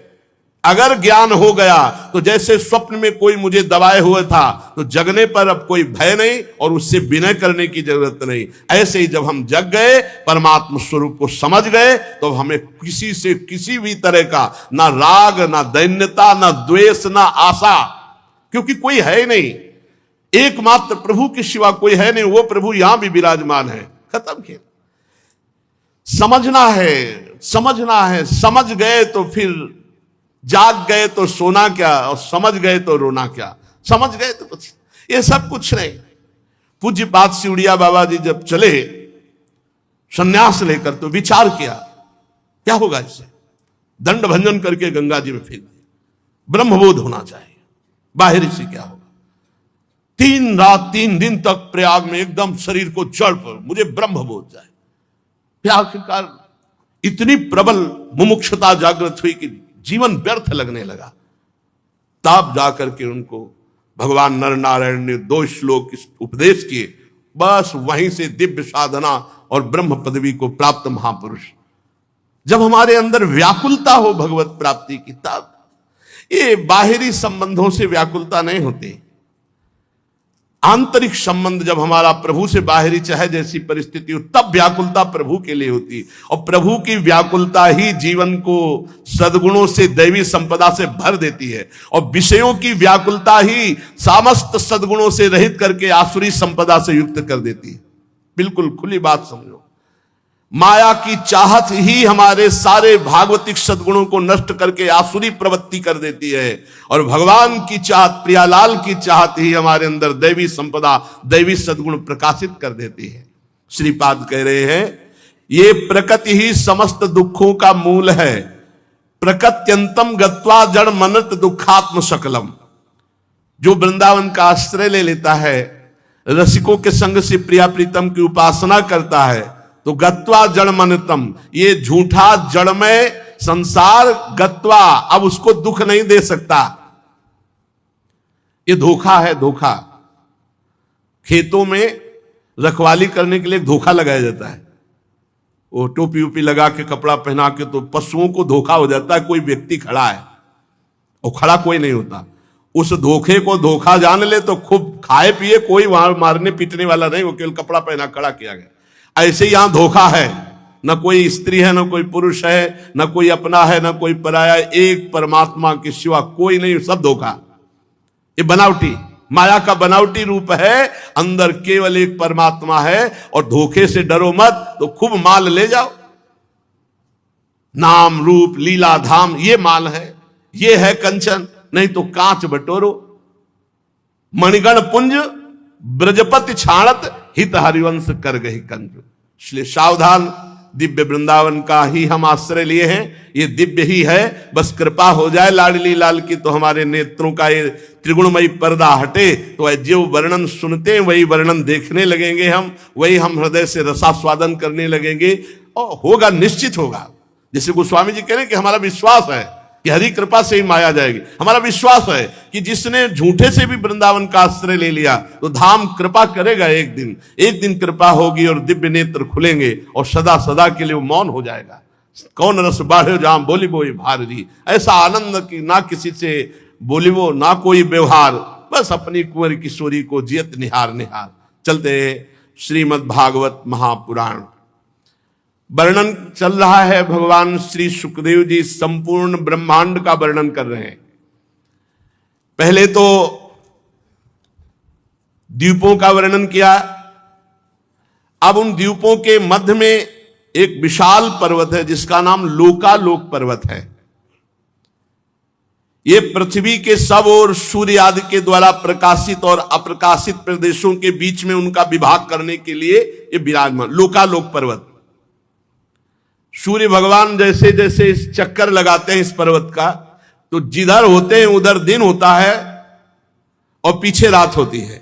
अगर ज्ञान हो गया तो जैसे स्वप्न में कोई मुझे दबाए हुए था, तो जगने पर अब कोई भय नहीं और उससे विनय करने की जरूरत नहीं। ऐसे ही जब हम जग गए, परमात्मा स्वरूप को समझ गए, तो हमें किसी से किसी भी तरह का ना राग, ना दैन्यता, ना द्वेष, ना आशा, क्योंकि कोई है ही नहीं। एकमात्र प्रभु के सिवा कोई है नहीं, वो प्रभु यहां भी विराजमान है। खत्म खेल। समझना है, समझना है। समझ गए तो फिर जाग गए तो सोना क्या, और समझ गए तो रोना क्या। समझ गए तो कुछ, ये सब कुछ नहीं। पूज्य पाद सिउड़िया बाबा जी जब चले सन्यास लेकर, तो विचार किया क्या होगा इससे। दंड भंजन करके गंगा जी में फेंक दिया। ब्रह्मबोध होना चाहिए, बाहर से क्या होगा। 3 रात 3 दिन तक प्रयाग में एकदम शरीर को जड़ पर मुझे ब्रह्मबोध जाए। आखिरकार इतनी प्रबल मुमुक्षुता जागृत हुई कि जीवन व्यर्थ लगने लगा। तब जाकर के उनको भगवान नर नारायण ने 2 श्लोक उपदेश किए। बस वहीं से दिव्य साधना और ब्रह्म पदवी को प्राप्त महापुरुष। जब हमारे अंदर व्याकुलता हो भगवत प्राप्ति की, तब ये बाहरी संबंधों से व्याकुलता नहीं होती। आंतरिक संबंध जब हमारा प्रभु से बाहरी चाहे जैसी परिस्थिति हो, तब व्याकुलता प्रभु के लिए होती। और प्रभु की व्याकुलता ही जीवन को सद्गुणों से, दैवी संपदा से भर देती है। और विषयों की व्याकुलता ही समस्त सद्गुणों से रहित करके आसुरी संपदा से युक्त कर देती है। बिल्कुल खुली बात समझो। माया की चाहत ही हमारे सारे भागवतिक सद्गुणों को नष्ट करके आसुरी प्रवृत्ति कर देती है। और भगवान की चाहत, प्रियालाल की चाहत ही हमारे अंदर दैवी संपदा, दैवी सद्गुण प्रकाशित कर देती है। श्रीपाद कह रहे हैं, ये प्रकृति ही समस्त दुखों का मूल है। प्रकृत्यंतम गत्वा जड़ मनत दुखात्म सकलम। जो वृंदावन का आश्रय ले लेता है, रसिकों के संग से प्रिया प्रीतम की उपासना करता है, तो गत्वा जड़ मनतम, ये झूठा जड़मय संसार गत्वा अब उसको दुख नहीं दे सकता। ये धोखा है, धोखा। खेतों में रखवाली करने के लिए धोखा लगाया जाता है। वो टोपी उपी लगा के, कपड़ा पहना के, तो पशुओं को धोखा हो जाता है। कोई व्यक्ति खड़ा है और खड़ा कोई नहीं होता। उस धोखे को धोखा जान ले तो खूब खाए पिए, कोई वहां मारने पीटने वाला नहीं, वो केवल कपड़ा पहना खड़ा किया गया। ऐसे यहां धोखा है। न कोई स्त्री है, न कोई पुरुष है, न कोई अपना है, न कोई पराया, एक परमात्मा के सिवा कोई नहीं, सब धोखा। ये बनावटी, माया का बनावटी रूप है, अंदर केवल एक परमात्मा है। और धोखे से डरो मत, तो खूब माल ले जाओ। नाम रूप लीला धाम ये माल है, ये है कंचन, नहीं तो कांच बटोरो। मणिगण पुंज ब्रजपति छाणत, हित हरिवंश कर गही कंज। इसलिए सावधान, दिव्य वृंदावन का ही हम आश्रय लिए हैं, ये दिव्य ही है। बस कृपा हो जाए लाडली लाल की, तो हमारे नेत्रों का ये त्रिगुणमयी पर्दा हटे, तो जो वर्णन सुनते हैं वही वर्णन देखने लगेंगे हम, वही हम हृदय से रसास्वादन करने लगेंगे, और होगा, निश्चित होगा। जैसे गोस्वामी जी कह रहे हैं कि हमारा विश्वास है कि हरि कृपा से ही माया जाएगी। हमारा विश्वास है कि जिसने झूठे से भी वृंदावन का आश्रय ले लिया, तो धाम कृपा करेगा। एक दिन कृपा होगी और दिव्य नेत्र खुलेंगे, और सदा सदा के लिए वो मौन हो जाएगा। कौन रस बाढ़े जाम बोली बोई भारी, ऐसा आनंद की ना किसी से बोली वो, ना कोई व्यवहार, बस अपनी कुंवर किशोरी को जियत निहार निहार। चलते श्रीमद् भागवत महापुराण वर्णन चल रहा है। भगवान श्री सुखदेव जी संपूर्ण ब्रह्मांड का वर्णन कर रहे हैं। पहले तो द्वीपों का वर्णन किया, अब उन द्वीपों के मध्य में एक विशाल पर्वत है जिसका नाम लोकालोक पर्वत है। ये पृथ्वी के सब और सूर्य आदि के द्वारा प्रकाशित और अप्रकाशित प्रदेशों के बीच में उनका विभाग करने के लिए ये विराजमान लोकालोक पर्वत। सूर्य भगवान जैसे जैसे इस चक्कर लगाते हैं इस पर्वत का, तो जिधर होते हैं उधर दिन होता है और पीछे रात होती है।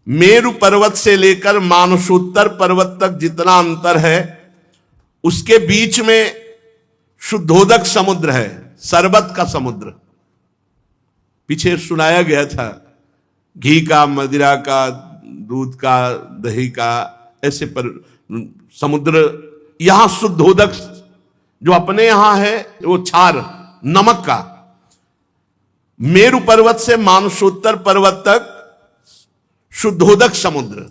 मेरु पर्वत से लेकर मानसोत्तर पर्वत तक जितना अंतर है, उसके बीच में शुद्धोदक समुद्र है, शरबत का समुद्र। पीछे सुनाया गया था, घी का, मदिरा का, दूध का, दही का, ऐसे पर समुद्र। यहां शुद्धोदक जो अपने यहां है वो क्षार नमक का। मेरु पर्वत से मानसोत्तर पर्वत तक शुद्धोदक समुद्र,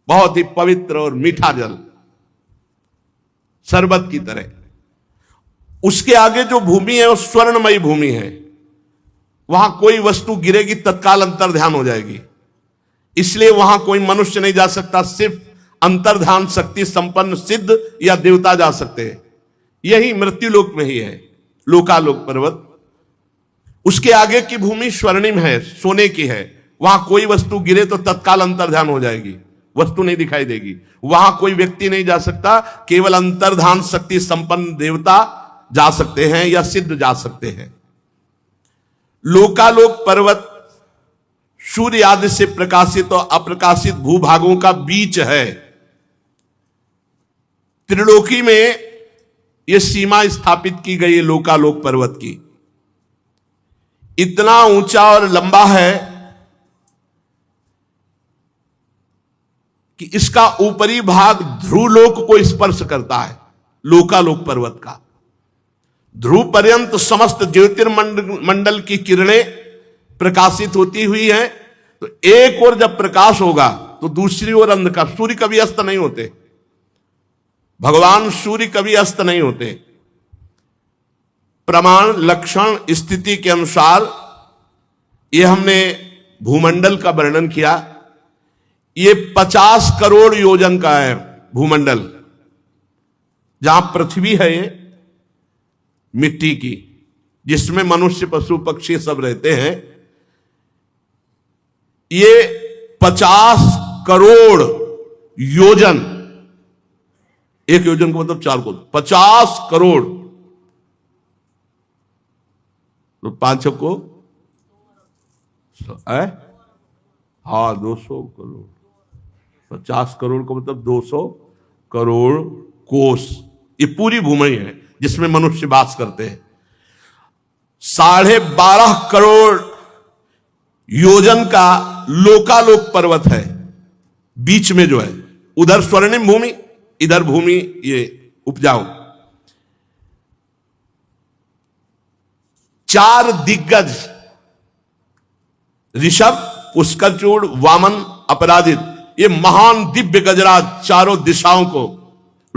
बहुत ही पवित्र और मीठा जल, शरबत की तरह। उसके आगे जो भूमि है वो स्वर्णमयी भूमि है। वहां कोई वस्तु गिरेगी तत्काल अंतर्ध्यान हो जाएगी, इसलिए वहां कोई मनुष्य नहीं जा सकता, सिर्फ अंतर्ध्यान शक्ति संपन्न सिद्ध या देवता जा सकते हैं। यही मृत्युलोक में ही है लोकालोक पर्वत। उसके आगे की भूमि स्वर्णिम है, सोने की है। वहां कोई वस्तु गिरे तो तत्काल अंतर्ध्यान हो जाएगी, वस्तु नहीं दिखाई देगी। वहां कोई व्यक्ति नहीं जा सकता, केवल अंतर्ध्यान शक्ति संपन्न देवता जा सकते हैं या सिद्ध जा सकते हैं। लोकालोक पर्वत सूर्य आदि से प्रकाशित और अप्रकाशित भूभागों का बीच है। त्रिलोकी में यह सीमा स्थापित की गई है लोकालोक पर्वत की। इतना ऊंचा और लंबा है कि इसका ऊपरी भाग ध्रुवलोक को स्पर्श करता है। लोकालोक पर्वत का ध्रुव पर्यंत समस्त ज्योतिर्मंडल की किरणें प्रकाशित होती हुई है। तो एक ओर जब प्रकाश होगा तो दूसरी ओर अंधकार। सूर्य कभी अस्त नहीं होते, भगवान सूर्य कभी अस्त नहीं होते। प्रमाण लक्षण स्थिति के अनुसार यह हमने भूमंडल का वर्णन किया। ये 50 करोड़ योजन का है भूमंडल, जहां पृथ्वी है ये मिट्टी की, जिसमें मनुष्य पशु पक्षी सब रहते हैं। ये 50 करोड़ योजन, एक योजन को मतलब 4 करोड़, 50 करोड़ तो 5 को हाँ 200 करोड़, 50 करोड़ को मतलब 200 करोड़ कोस। ये पूरी भूमि है जिसमें मनुष्य वास करते हैं। 12.5 करोड़ योजन का लोकालोक पर्वत है बीच में जो है। उधर स्वर्णिम भूमि, इधर भूमि ये उपजाऊ। 4 दिग्गज ऋषभ, पुष्करचूड़, वामन, अपराजित, ये महान दिव्य गजराज चारों दिशाओं को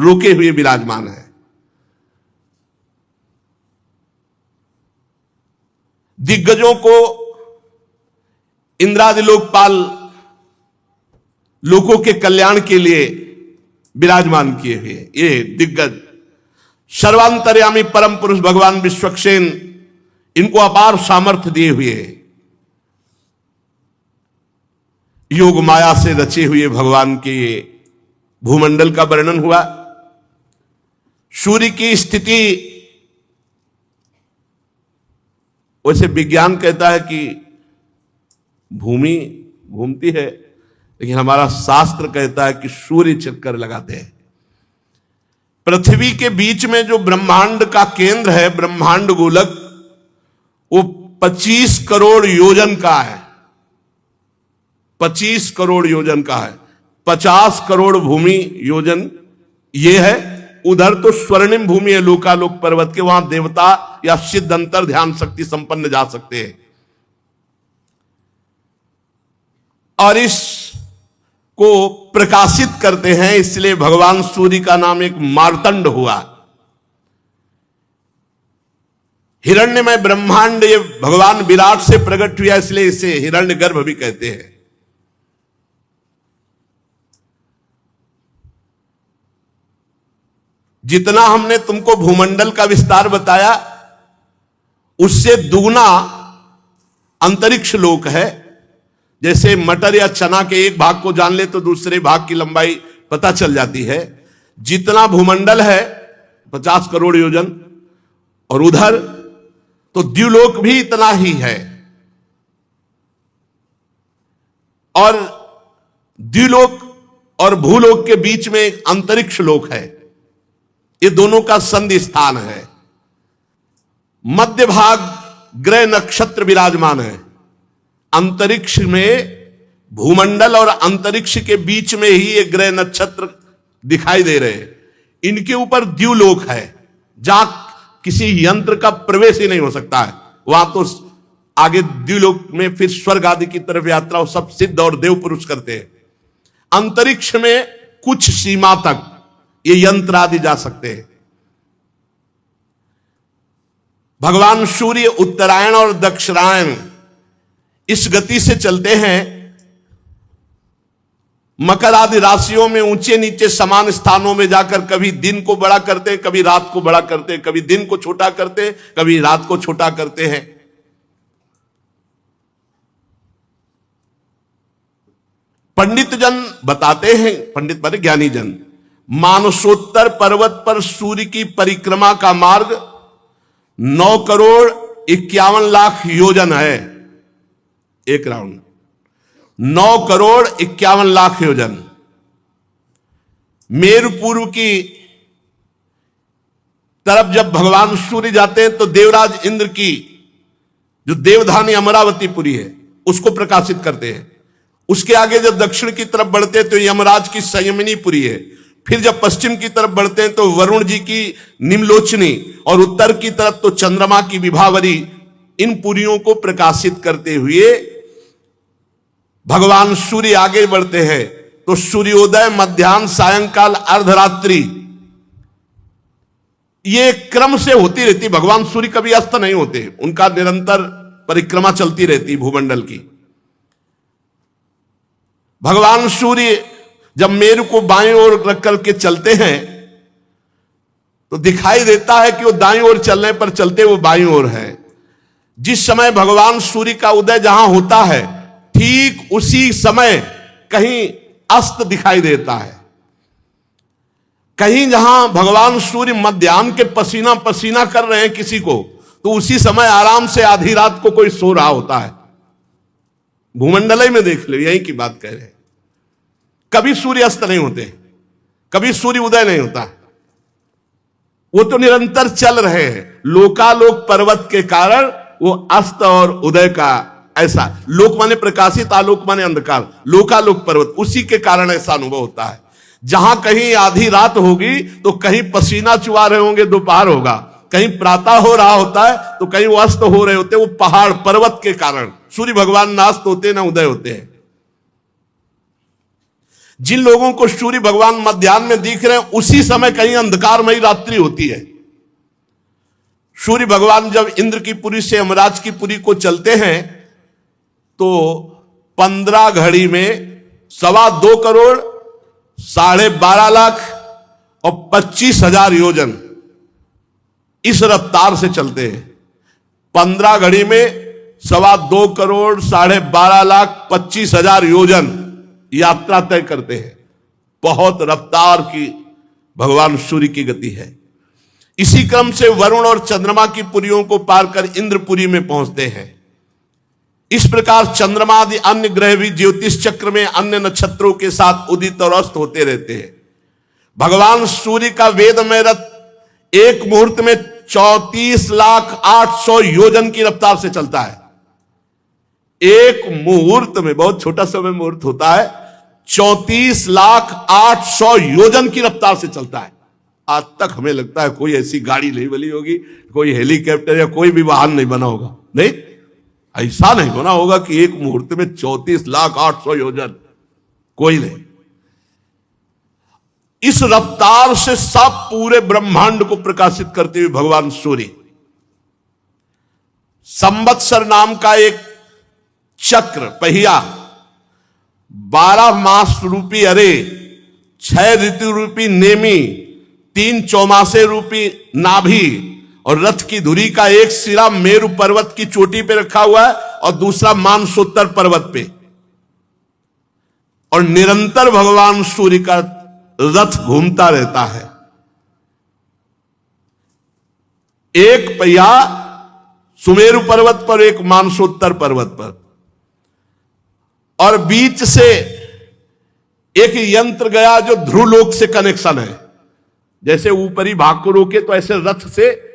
रोके हुए विराजमान है। दिग्गजों को इंद्रादि लोकपाल लोगों के कल्याण के लिए विराजमान किए हुए ये दिग्गज सर्वांतर्यामी परम पुरुष भगवान विश्वक्सेन इनको अपार सामर्थ्य दिए हुए योग माया से रचे हुए भगवान के भूमंडल का वर्णन हुआ। सूर्य की स्थिति, वैसे विज्ञान कहता है कि भूमि घूमती है, लेकिन हमारा शास्त्र कहता है कि सूर्य चक्कर लगाते हैं। पृथ्वी के बीच में जो ब्रह्मांड का केंद्र है, ब्रह्मांड गोलक, वो 25 करोड़ योजन का है। 25 करोड़ योजन का है। 50 करोड़ भूमि योजन ये है। उधर तो स्वर्णिम भूमि है लोकालोक पर्वत के, वहां देवता या सिद्ध अंतर ध्यान शक्ति संपन्न जा सकते हैं। और इस को प्रकाशित करते हैं, इसलिए भगवान सूर्य का नाम एक मार्तंड हुआ। हिरण्यमय ब्रह्मांड ये भगवान विराट से प्रकट हुआ, इसलिए इसे हिरण्यगर्भ भी कहते हैं। जितना हमने तुमको भूमंडल का विस्तार बताया, उससे दुगना अंतरिक्ष लोक है। जैसे मटर या चना के एक भाग को जान ले तो दूसरे भाग की लंबाई पता चल जाती है। जितना भूमंडल है 50 करोड़ योजन, और उधर तो द्युलोक भी इतना ही है। और द्युलोक और भूलोक के बीच में एक अंतरिक्ष लोक है। ये दोनों का संधि स्थान है। मध्य भाग ग्रह नक्षत्र विराजमान है। अंतरिक्ष में भूमंडल और अंतरिक्ष के बीच में ही ये ग्रह नक्षत्र दिखाई दे रहे हैं। इनके ऊपर द्युलोक है, जहां किसी यंत्र का प्रवेश ही नहीं हो सकता है। वहां तो आगे द्युलोक में फिर स्वर्ग आदि की तरफ यात्रा सब सिद्ध और देव पुरुष करते हैं। अंतरिक्ष में कुछ सीमा तक ये यंत्र आदि जा सकते हैं। भगवान सूर्य उत्तरायण और दक्षिणायन इस गति से चलते हैं। मकर आदि राशियों में ऊंचे नीचे समान स्थानों में जाकर कभी दिन को बड़ा करते, कभी रात को बड़ा करते, कभी दिन को छोटा करते, कभी रात को छोटा करते हैं। पंडित जन बताते हैं, पंडित माने ज्ञानी जन, मानसोत्तर पर्वत पर सूर्य की परिक्रमा का मार्ग 9 करोड़ 51 लाख योजन है। एक राउंड 9 करोड़ 51 लाख योजन। मेरु पूर्व की तरफ जब भगवान सूर्य जाते हैं तो देवराज इंद्र की जो देवधानी अमरावतीपुरी है उसको प्रकाशित करते हैं। उसके आगे जब दक्षिण की तरफ बढ़ते हैं तो यमराज की संयमिनीपुरी है। फिर जब पश्चिम की तरफ बढ़ते हैं तो वरुण जी की निम्लोचनी, और उत्तर की तरफ तो चंद्रमा की विभावरी। इन पुरियों को प्रकाशित करते हुए भगवान सूर्य आगे बढ़ते हैं तो सूर्योदय, मध्याह्न, सायंकाल, अर्धरात्रि, ये क्रम से होती रहती। भगवान सूर्य कभी अस्त नहीं होते, उनका निरंतर परिक्रमा चलती रहती भूमंडल की। भगवान सूर्य जब मेरु को बाईं ओर रख करके चलते हैं तो दिखाई देता है कि वो दाईं ओर चलने पर चलते वो बाईं ओर है। जिस समय भगवान सूर्य का उदय जहां होता है ठीक उसी समय कहीं अस्त दिखाई देता है। कहीं जहां भगवान सूर्य मध्याह्न के पसीना पसीना कर रहे हैं किसी को, तो उसी समय आराम से आधी रात को कोई सो रहा होता है। भूमंडल में देख लो, यही की बात कह रहे हैं। कभी सूर्य अस्त नहीं होते, कभी सूर्य उदय नहीं होता, वो तो निरंतर चल रहे हैं। लोकालोक पर्वत के कारण वो अस्त और उदय का ऐसा, लोक माने प्रकाशित, आलोक माने अंधकार, लोकालोक पर्वत, उसी के कारण ऐसा अनुभव होता है। जहां कहीं आधी रात होगी तो कहीं पसीना चुआ रहे होंगे, दोपहर होगा, कहीं प्रातः हो रहा होता है तो कहीं वो अस्त हो रहे होते। वो पहाड़ पर्वत के कारण सूर्य भगवान ना अस्त होते ना उदय होते हैं। जिन लोगों को सूर्य भगवान मध्याह्न में दिख रहे हैं, उसी समय कहीं अंधकारमयी रात्रि होती है। सूर्य भगवान जब इंद्र की पुरी से यमराज की पुरी को चलते हैं तो 15 घड़ी में 2.25 करोड़ 12.5 लाख और 25,000 योजन इस रफ्तार से चलते हैं। 15 घड़ी में 2.25 करोड़ 12.5 लाख 25,000 योजन यात्रा तय करते हैं। बहुत रफ्तार की भगवान सूर्य की गति है। इसी क्रम से वरुण और चंद्रमा की पुरियों को पार कर इंद्रपुरी में पहुंचते हैं। इस प्रकार चंद्रमा आदि अन्य ग्रह भी ज्योतिष चक्र में अन्य नक्षत्रों के साथ उदित और अस्त होते रहते हैं। भगवान सूर्य का वेदमय रथ एक मुहूर्त में 34,800,000 योजन की रफ्तार से चलता है। एक मुहूर्त में, बहुत छोटा समय मुहूर्त होता है, 34,800,000 योजन की रफ्तार से चलता है। आज तक हमें लगता है कोई ऐसी गाड़ी नहीं बनी होगी, कोई हेलीकॉप्टर या कोई भी वाहन नहीं बना होगा। नहीं, ऐसा नहीं बना होगा कि एक मुहूर्त में 34,800,000 योजन, कोई नहीं। इस रफ्तार से सब पूरे ब्रह्मांड को प्रकाशित करते हुए भगवान सूर्य संवत्सर नाम का एक चक्र पहिया, 12 मास रूपी अरे, 6 ऋतु रूपी नेमी, 3 चौमासे रूपी नाभि और रथ की धुरी का एक सिरा मेरु पर्वत की चोटी पे रखा हुआ है और दूसरा मानसोत्तर पर्वत पे, और निरंतर भगवान सूर्य का रथ घूमता रहता है। एक पहिया सुमेरु पर्वत पर, एक मानसोत्तर पर्वत पर, और बीच से एक यंत्र गया जो ध्रुवलोक से कनेक्शन है। जैसे ऊपरी भाग को रोके तो ऐसे रथ से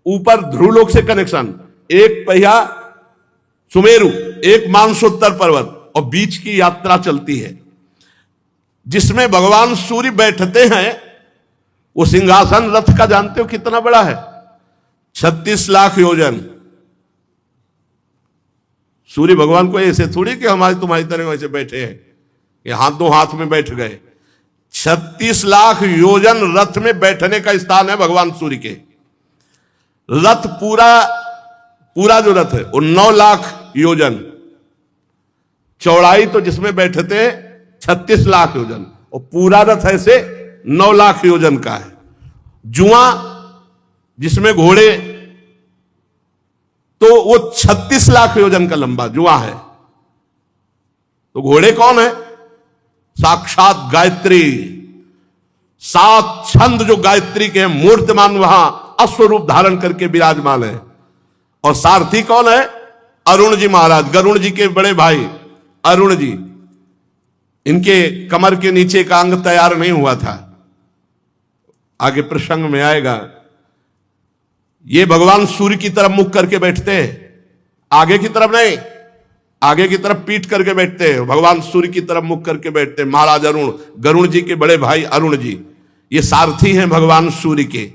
ऊपर ध्रुवलोक से कनेक्शन। एक पहिया सुमेरु, एक मानसोत्तर पर्वत, और बीच की यात्रा चलती है जिसमें भगवान सूर्य बैठते हैं। वो सिंहासन रथ का जानते हो कितना बड़ा है? 36 लाख योजन। सूर्य भगवान को ऐसे थोड़ी कि हमारे तुम्हारी तरह वैसे बैठे हैं कि हाथों हाथ में बैठ गए। 36 लाख योजन रथ में बैठने का स्थान है भगवान सूर्य के। रथ पूरा जो रथ है वो 9 लाख योजन चौड़ाई, तो जिसमें बैठते हैं 36 लाख योजन, और पूरा रथ ऐसे 9 लाख योजन का है। जुआ जिसमें घोड़े, तो वो 36 लाख योजन का लंबा जुआ है। तो घोड़े कौन है? साक्षात गायत्री। 7 छंद जो गायत्री के मूर्तिमान वहां अश्वरूप धारण करके विराजमान है। और सारथी कौन है? अरुण जी महाराज, गरुण जी के बड़े भाई अरुण जी। इनके कमर के नीचे का अंग तैयार नहीं हुआ था, आगे प्रसंग में आएगा। ये भगवान सूर्य की तरफ मुख करके बैठते हैं, आगे की तरफ नहीं, आगे की तरफ पीठ करके बैठते हैं। भगवान सूर्य की तरफ मुख करके बैठते हैं महाराज अरुण, गरुण जी के बड़े भाई अरुण जी। ये सारथी हैं भगवान सूर्य के।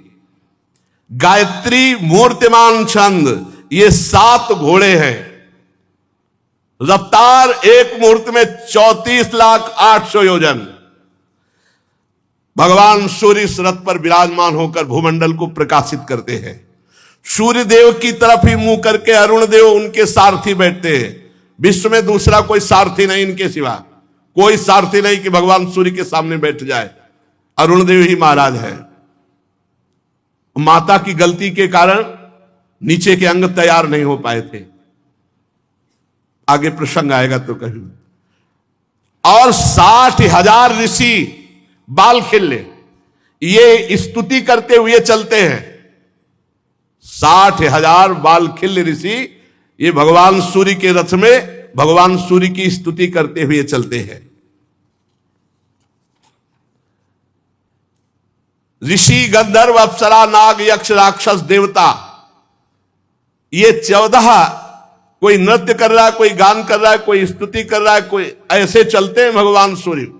गायत्री मूर्तिमान छंद, ये 7 घोड़े हैं। रफ्तार एक मुहूर्त में 34,800,000 योजन। भगवान सूर्य इस रथ पर विराजमान होकर भूमंडल को प्रकाशित करते हैं। सूर्य देव की तरफ ही मुंह करके अरुण देव उनके सारथी बैठते हैं। विश्व में दूसरा कोई सारथी नहीं इनके सिवा, कोई सारथी नहीं कि भगवान सूर्य के सामने बैठ जाए। अरुण देव ही महाराज है। माता की गलती के कारण नीचे के अंग तैयार नहीं हो पाए थे, आगे प्रसंग आएगा तो कहीं। और 60,000 ऋषि बाल खिल्ले ये स्तुति करते हुए चलते हैं। 60,000 बाल खिल्ले ऋषि ये भगवान सूर्य के रथ में भगवान सूर्य की स्तुति करते हुए चलते हैं। ऋषि, गंधर्व, अप्सरा, नाग, यक्ष, राक्षस, देवता, ये 14 कोई नृत्य कर रहा है, कोई गान कर रहा है, कोई स्तुति कर रहा है, कोई ऐसे चलते हैं भगवान सूर्य।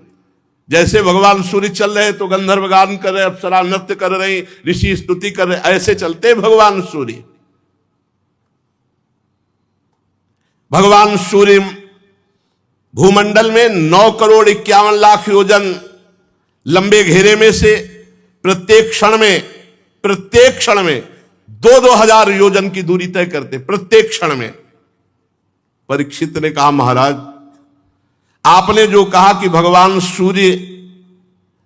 जैसे भगवान सूर्य चल रहे तो गंधर्व गान कर रहे, अप्सरा नृत्य कर रही, ऋषि स्तुति कर रहे, ऐसे चलते हैं भगवान सूर्य। भगवान सूर्य भूमंडल में 9,51,00,000 योजन लंबे घेरे में से प्रत्येक क्षण में 2-2 हजार योजन की दूरी तय करते, प्रत्येक क्षण में। परीक्षित ने कहा, महाराज आपने जो कहा कि भगवान सूर्य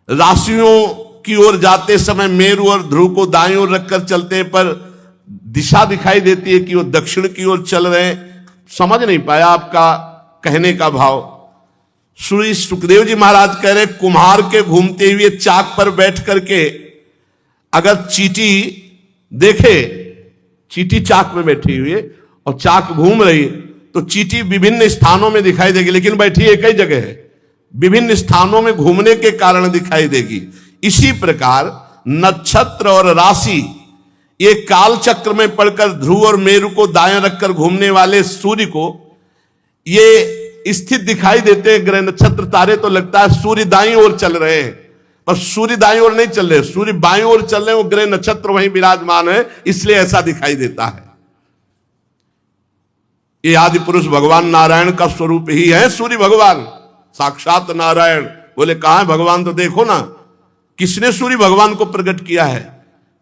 राशियों की ओर जाते समय मेरु और ध्रुव को दाईं ओर रखकर चलते हैं, पर दिशा दिखाई देती है कि वो दक्षिण की ओर चल रहे हैं, समझ नहीं पाया आपका कहने का भाव। श्री सुखदेव जी महाराज कह रहे, कुम्हार के घूमते हुए चाक पर बैठ करके अगर चींटी देखे, चींटी चाक में बैठी हुई है और चाक घूम रही, तो चींटी विभिन्न स्थानों में दिखाई देगी, लेकिन बैठी एक ही जगह है, विभिन्न स्थानों में घूमने के कारण दिखाई देगी। इसी प्रकार नक्षत्र और राशि ये काल चक्र में पड़कर ध्रुव और मेरु को दाएं रखकर घूमने वाले सूर्य को ये स्थित दिखाई देते हैं। ग्रह नक्षत्र तारे तो लगता है सूर्य दाईं ओर चल रहे हैं, पर सूर्य दाईं ओर नहीं चल रहे, सूर्य बाईं ओर चल रहे हैं, वो ग्रह नक्षत्र वहीं विराजमान है, इसलिए ऐसा दिखाई देता है। ये आदि पुरुष भगवान नारायण का स्वरूप ही है सूर्य भगवान, साक्षात नारायण। बोले कहां है भगवान, तो देखो ना किसने सूर्य भगवान को प्रकट किया है,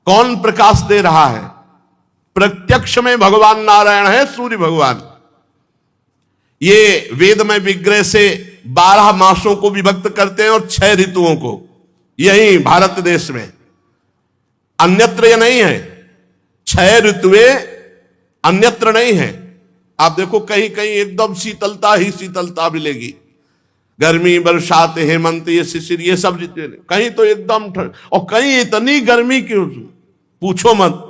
कौन प्रकाश दे रहा है। प्रत्यक्ष में भगवान नारायण है सूर्य भगवान। ये वेद में विग्रह से 12 मासों को विभक्त करते हैं और 6 ऋतुओं को, यही भारत देश में, अन्यत्र ये नहीं है। 6 ऋतुएं अन्यत्र नहीं है। आप देखो कहीं कहीं एकदम शीतलता ही शीतलता मिलेगी, गर्मी, बरसात, हेमंत, ये शिशिर, ये सब कहीं तो एकदम ठंड, और कहीं इतनी गर्मी की पूछो मत।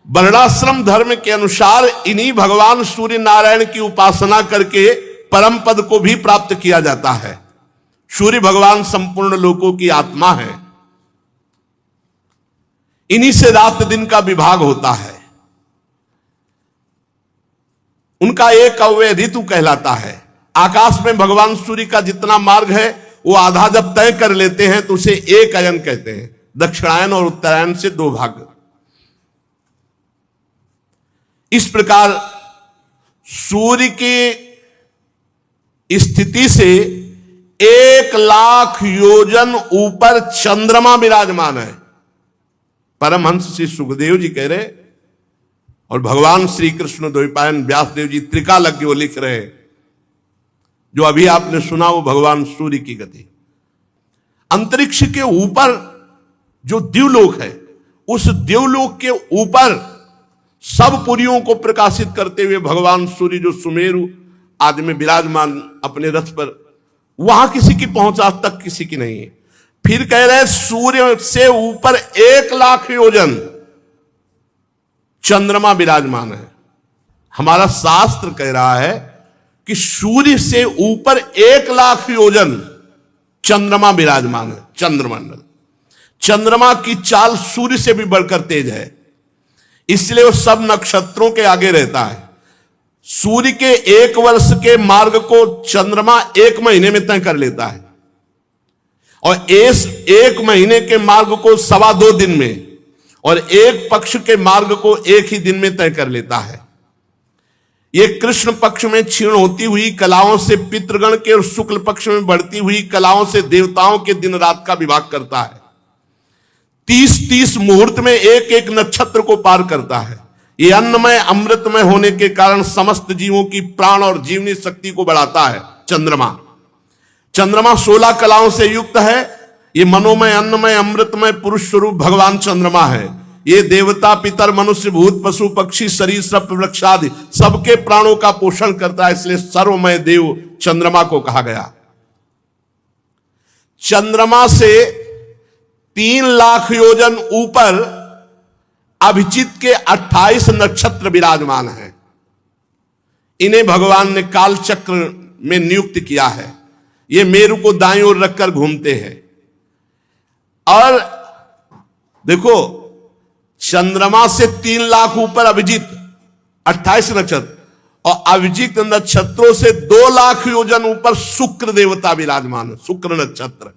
वर्णाश्रम धर्म के अनुसार इन्हीं भगवान सूर्य नारायण की उपासना करके परम पद को भी प्राप्त किया जाता है। सूर्य भगवान संपूर्ण लोकों की आत्मा है, इन्हीं से रात दिन का विभाग होता है। उनका एक अव्यय ऋतु कहलाता है। आकाश में भगवान सूर्य का जितना मार्ग है वो आधा जब तय कर लेते हैं तो उसे एक अयन कहते हैं। दक्षिणायन और उत्तरायण से 2 भाग। इस प्रकार सूर्य की स्थिति से 1,00,000 योजन ऊपर चंद्रमा विराजमान है। परमहंस श्री सुखदेव जी कह रहे, और भगवान श्री कृष्ण द्वैपायन व्यासदेव जी त्रिकालज्ञ वो लिख रहे हैं, जो अभी आपने सुना वो भगवान सूर्य की गति। अंतरिक्ष के ऊपर जो दिव्यलोक है, उस दिव्यलोक के ऊपर सब पुरियों को प्रकाशित करते हुए भगवान सूर्य जो सुमेरु आदि में विराजमान अपने रथ पर, वहां किसी की पहुंच आज तक किसी की नहीं है। फिर कह रहे सूर्य से ऊपर 1,00,000 योजन चंद्रमा विराजमान है। हमारा शास्त्र कह रहा है कि सूर्य से ऊपर 1,00,000 योजन चंद्रमा विराजमान है। चंद्रमंडल, चंद्रमा की चाल सूर्य से भी बढ़कर तेज है, इसलिए वो सब नक्षत्रों के आगे रहता है। सूर्य के 1 वर्ष के मार्ग को चंद्रमा 1 महीने में तय कर लेता है, और इस 1 महीने के मार्ग को 2.25 दिन में, और 1 पक्ष के मार्ग को 1 ही दिन में तय कर लेता है। ये कृष्ण पक्ष में क्षीण होती हुई कलाओं से पितृगण के, और शुक्ल पक्ष में बढ़ती हुई कलाओं से देवताओं के दिन रात का विभाग करता है। 30-30 मुहूर्त में 1-1 नक्षत्र को पार करता है। ये अन्नमय अमृतमय होने के कारण समस्त जीवों की प्राण और जीवनी शक्ति को बढ़ाता है। चंद्रमा 16 कलाओं से युक्त है। ये मनोमय, अन्नमय, अमृतमय पुरुष स्वरूप भगवान चंद्रमा है। ये देवता, पितर, मनुष्य, भूत, पशु, पक्षी, सरीसृप, वृक्ष आदि सबके प्राणों का पोषण करता है, इसलिए सर्वमय देव चंद्रमा को कहा गया। चंद्रमा से 3,00,000 योजन ऊपर अभिजीत के 28 नक्षत्र विराजमान हैं। इन्हें भगवान ने काल चक्र में नियुक्त किया है। ये मेरु को दाईं ओर रखकर घूमते हैं। और देखो, चंद्रमा से 3,00,000 ऊपर अभिजीत 28 नक्षत्र, और अभिजीत नक्षत्रों से 2,00,000 योजन ऊपर शुक्र देवता विराजमान है। शुक्र नक्षत्र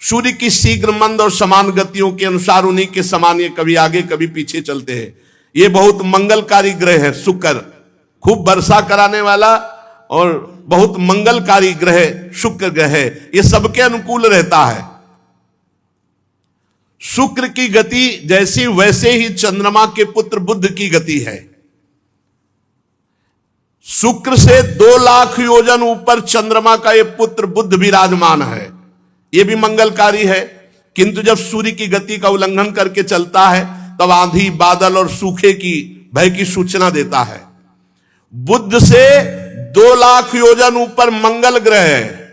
सूर्य की शीघ्र, मंद और समान गतियों के अनुसार उन्हीं के समान ये कभी आगे कभी पीछे चलते हैं। ये बहुत मंगलकारी ग्रह है शुक्र, खूब वर्षा कराने वाला और बहुत मंगलकारी ग्रह शुक्र ग्रह है, ये सबके अनुकूल रहता है। शुक्र की गति जैसी वैसे ही चंद्रमा के पुत्र बुध की गति है। शुक्र से 2 लाख योजन ऊपर चंद्रमा का ये पुत्र बुध विराजमान है, ये भी मंगलकारी है। किंतु जब सूर्य की गति का उल्लंघन करके चलता है तब आंधी, बादल और सूखे की भय की सूचना देता है। बुध से 2 लाख योजन ऊपर मंगल ग्रह है।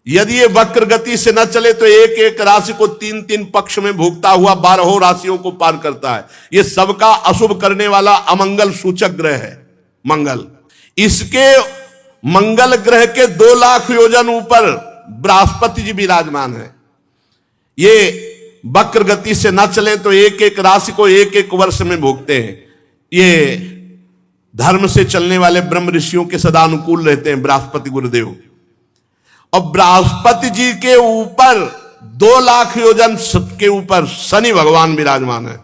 यदि ये वक्र गति से न चले तो एक एक राशि को 3-3 पक्ष में भोगता हुआ 12 राशियों को पार करता है। ये सबका अशुभ करने वाला अमंगल सूचक ग्रह है मंगल। इसके मंगल ग्रह के 2 लाख योजन ऊपर बृहस्पति जी विराजमान है। ये वक्र गति से न चले तो एक एक राशि को एक एक वर्ष में भोगते हैं। ये धर्म से चलने वाले ब्रह्म ऋषियों के सदा अनुकूल रहते हैं बृहस्पति गुरुदेव। और बृहस्पति जी के ऊपर 2 लाख योजन के ऊपर शनि भगवान विराजमान है।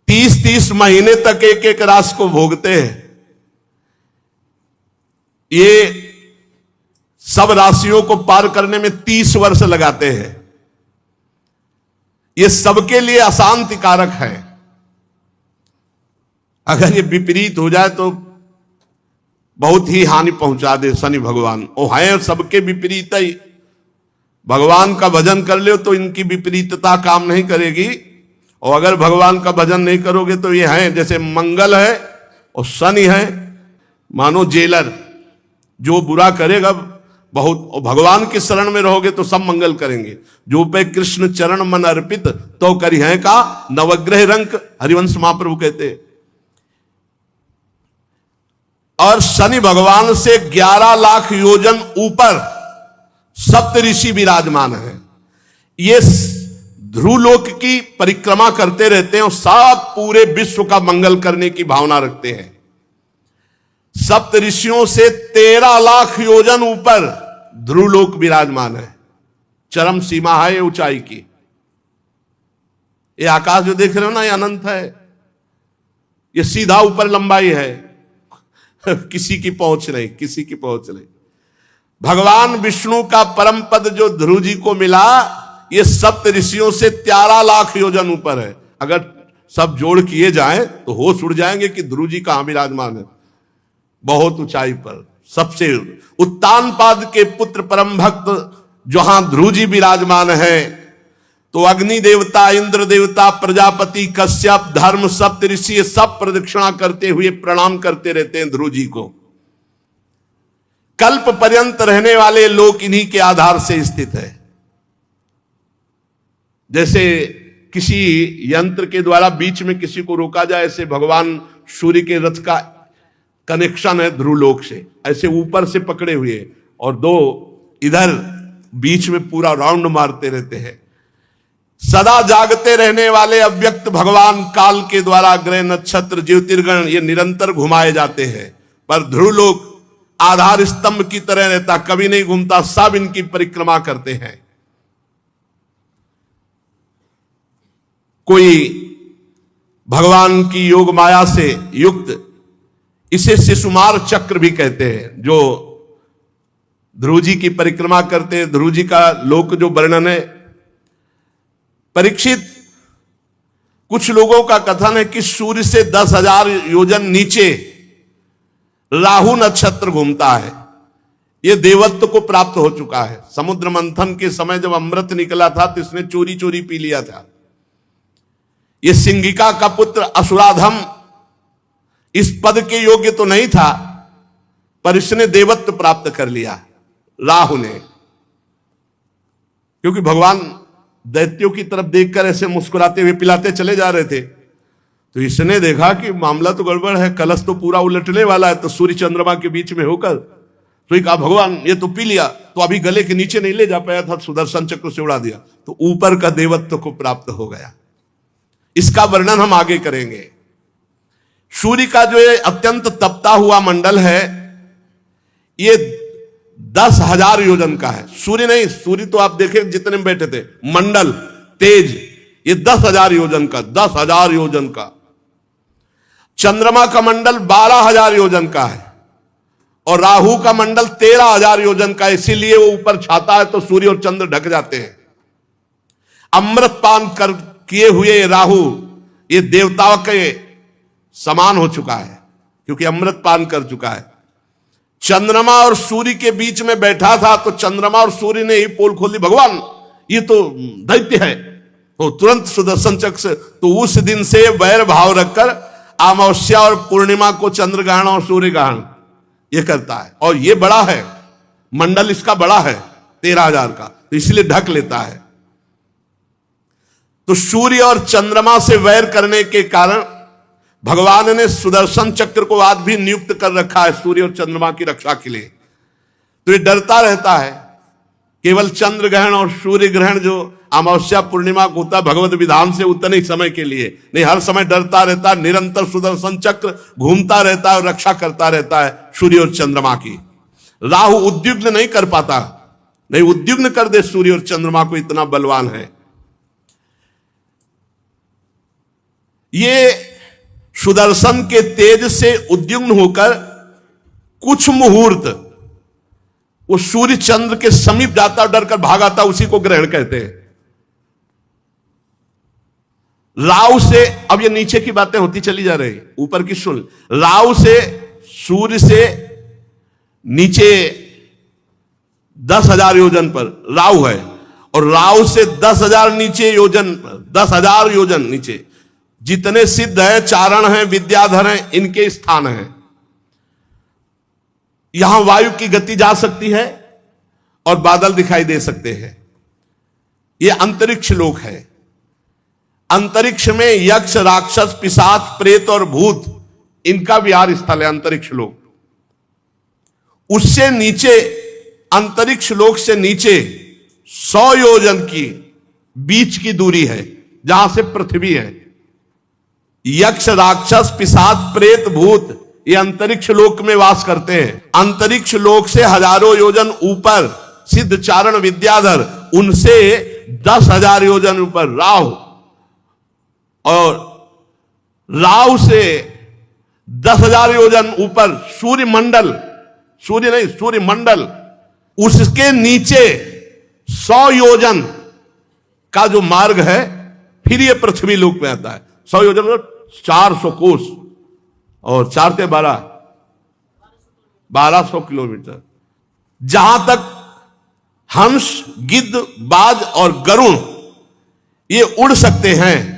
30-30 महीने तक एक एक राशि को भोगते हैं। ये सब राशियों को पार करने में 30 वर्ष लगाते हैं। ये सबके लिए अशांति कारक है। अगर ये विपरीत हो जाए तो बहुत ही हानि पहुंचा दे शनि भगवान। वो है सबके विपरीत ही। भगवान का भजन कर लो तो इनकी विपरीतता काम नहीं करेगी, और अगर भगवान का भजन नहीं करोगे तो ये है जैसे मंगल है और शनि है, मानो जेलर, जो बुरा करेगा बहुत, और भगवान के शरण में रहोगे तो सब मंगल करेंगे। जो पे कृष्ण चरण मन अर्पित तो करी है का नवग्रह रंक, हरिवंश महाप्रभु कहते। और शनि भगवान से 11 लाख योजन ऊपर सप्त ऋषि विराजमान है। ये ध्रुवलोक की परिक्रमा करते रहते हैं और सब पूरे विश्व का मंगल करने की भावना रखते हैं। सप्त ऋषियों से 13 लाख योजन ऊपर ध्रुवलोक विराजमान है। चरम सीमा है ये ऊंचाई की। ये आकाश जो देख रहे हो ना, ये अनंत है। ये सीधा ऊपर लंबाई है, किसी की पहुंच नहीं, किसी की पहुंच नहीं। भगवान विष्णु का परम पद जो ध्रुव जी को मिला, ये सप्त ऋषियों से 13 लाख योजन ऊपर है। अगर सब जोड़ किए जाएं तो होश उड़ जाएंगे कि ध्रुव जी कहां विराजमान है। बहुत ऊंचाई पर सबसे उत्तानपाद के पुत्र परम भक्त जहां ध्रुव जी विराजमान है, तो अग्नि देवता, इंद्र देवता, प्रजापति, कश्यप, धर्म, सप्त ऋषि सब प्रदक्षिणा करते हुए प्रणाम करते रहते हैं ध्रुव जी को। कल्प पर्यंत रहने वाले लोक इन्हीं के आधार से स्थित है। जैसे किसी यंत्र के द्वारा बीच में किसी को रोका जाए, ऐसे भगवान सूर्य के रथ का कनेक्शन है ध्रुवलोक से, ऐसे ऊपर से पकड़े हुए, और 2 इधर बीच में पूरा राउंड मारते रहते हैं। सदा जागते रहने वाले अव्यक्त भगवान काल के द्वारा ग्रह, नक्षत्र, ज्योतिर्गण ये निरंतर घुमाए जाते हैं, पर ध्रुवलोक आधार स्तंभ की तरह रहता, कभी नहीं घूमता, सब इनकी परिक्रमा करते हैं। कोई भगवान की योग माया से युक्त, इसे शिशुमार चक्र भी कहते हैं, जो ध्रुव जी की परिक्रमा करते हैं। ध्रुव जी का लोक जो वर्णन है, परीक्षित, कुछ लोगों का कथन है कि सूर्य से 10,000 योजन नीचे राहु नक्षत्र घूमता है। यह देवत्व को प्राप्त हो चुका है। समुद्र मंथन के समय जब अमृत निकला था तो इसने चोरी चोरी पी लिया था। यह सिंगिका का पुत्र असुराधम इस पद के योग्य तो नहीं था, पर इसने देवत्व प्राप्त कर लिया राहु ने, क्योंकि भगवान दैत्यों की तरफ देखकर ऐसे मुस्कुराते हुए पिलाते चले जा रहे थे। तो इसने देखा कि मामला तो गड़बड़ है, कलश तो पूरा उलटने वाला है। तो सूर्य चंद्रमा के बीच में होकर तो कहा, भगवान ये तो पी लिया, तो अभी गले के नीचे नहीं ले जा पाया था, सुदर्शन चक्र से उड़ा दिया, तो ऊपर का देवत्व को प्राप्त हो गया। इसका वर्णन हम आगे करेंगे। सूर्य का जो ये अत्यंत तपता हुआ मंडल है, ये 10,000 योजन का है। सूर्य नहीं, सूर्य तो आप देखें जितने में बैठे थे, मंडल तेज, ये 10,000 योजन का, 10,000 योजन का। चंद्रमा का मंडल 12,000 योजन का है, और राहु का मंडल 13,000 योजन का, इसीलिए वो ऊपर छाता है तो सूर्य और चंद्र ढक जाते हैं। अमृत पान कर किए हुए राहु ये देवताओं के समान हो चुका है, क्योंकि अमृत पान कर चुका है। चंद्रमा और सूर्य के बीच में बैठा था तो चंद्रमा और सूर्य ने ही पोल खोल दी, भगवान ये तो दैत्य है, तो तुरंत सुदर्शन चक्र से, तो उस दिन से वैर भाव रखकर अमावस्या और पूर्णिमा को चंद्र ग्रहण और सूर्य ग्रहण ये करता है। और ये बड़ा है, मंडल इसका बड़ा है 13,000 का, तो इसलिए ढक लेता है। तो सूर्य और चंद्रमा से वैर करने के कारण भगवान ने सुदर्शन चक्र को आज भी नियुक्त कर रखा है सूर्य और चंद्रमा की रक्षा के लिए। तो ये डरता रहता है, केवल चंद्र ग्रहण और सूर्य ग्रहण जो अमावस्या पूर्णिमा को होता है भगवत विधान से उतने ही समय के लिए नहीं, हर समय डरता रहता है। निरंतर सुदर्शन चक्र घूमता रहता है और रक्षा करता रहता है सूर्य और चंद्रमा की। राहु उद्विग्न नहीं कर पाता, नहीं उद्विग्न कर दे सूर्य और चंद्रमा को, इतना बलवान है। ये सुदर्शन के तेज से उद्युग्न होकर कुछ मुहूर्त वो सूर्य चंद्र के समीप जाता और डरकर भागाता, उसी को ग्रहण कहते हैं। राहु से, अब ये नीचे की बातें होती चली जा रही, ऊपर की सुन। राहु से, सूर्य से नीचे 10,000 योजन पर राहु है, और राहु से 10,000 नीचे योजन, 10,000 योजन नीचे जितने सिद्ध हैं, चारण हैं, विद्याधर हैं, इनके स्थान हैं। यहां वायु की गति जा सकती है और बादल दिखाई दे सकते हैं। यह अंतरिक्ष लोक है। अंतरिक्ष में यक्ष, राक्षस, पिशाच, प्रेत और भूत, इनका विहार स्थल है अंतरिक्ष लोक। उससे नीचे, अंतरिक्ष लोक से नीचे 100 योजन की बीच की दूरी है जहां से पृथ्वी है। यक्ष, राक्षस, पिशाच, प्रेत, भूत ये अंतरिक्ष लोक में वास करते हैं। अंतरिक्ष लोक से हजारों योजन ऊपर सिद्ध, चारण, विद्याधर, उनसे 10,000 योजन ऊपर राहु, और राहु से 10,000 योजन ऊपर सूर्य मंडल, सूर्य नहीं सूर्य मंडल, उसके नीचे 100 योजन का जो मार्ग है, फिर ये पृथ्वी लोक में आता है। 100 योजन 400 कोस, और 4 से 1200 किलोमीटर। जहां तक हंस, गिद्ध, बाज और गरुड़ ये उड़ सकते हैं,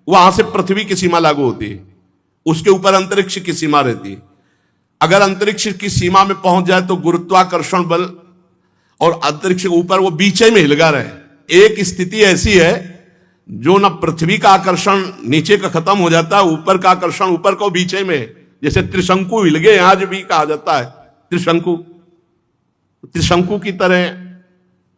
वहां से पृथ्वी की सीमा लागू होती है। उसके ऊपर अंतरिक्ष की सीमा रहती है। अगर अंतरिक्ष की सीमा में पहुंच जाए तो गुरुत्वाकर्षण बल और अंतरिक्ष के ऊपर वो बीचे में हिलगा रहे। एक स्थिति ऐसी है जो ना पृथ्वी का आकर्षण नीचे का खत्म हो जाता है, ऊपर का आकर्षण ऊपर को बीचे में, जैसे त्रिशंकु हिल गए आज भी कहा जाता है, त्रिशंकु, त्रिशंकु की तरह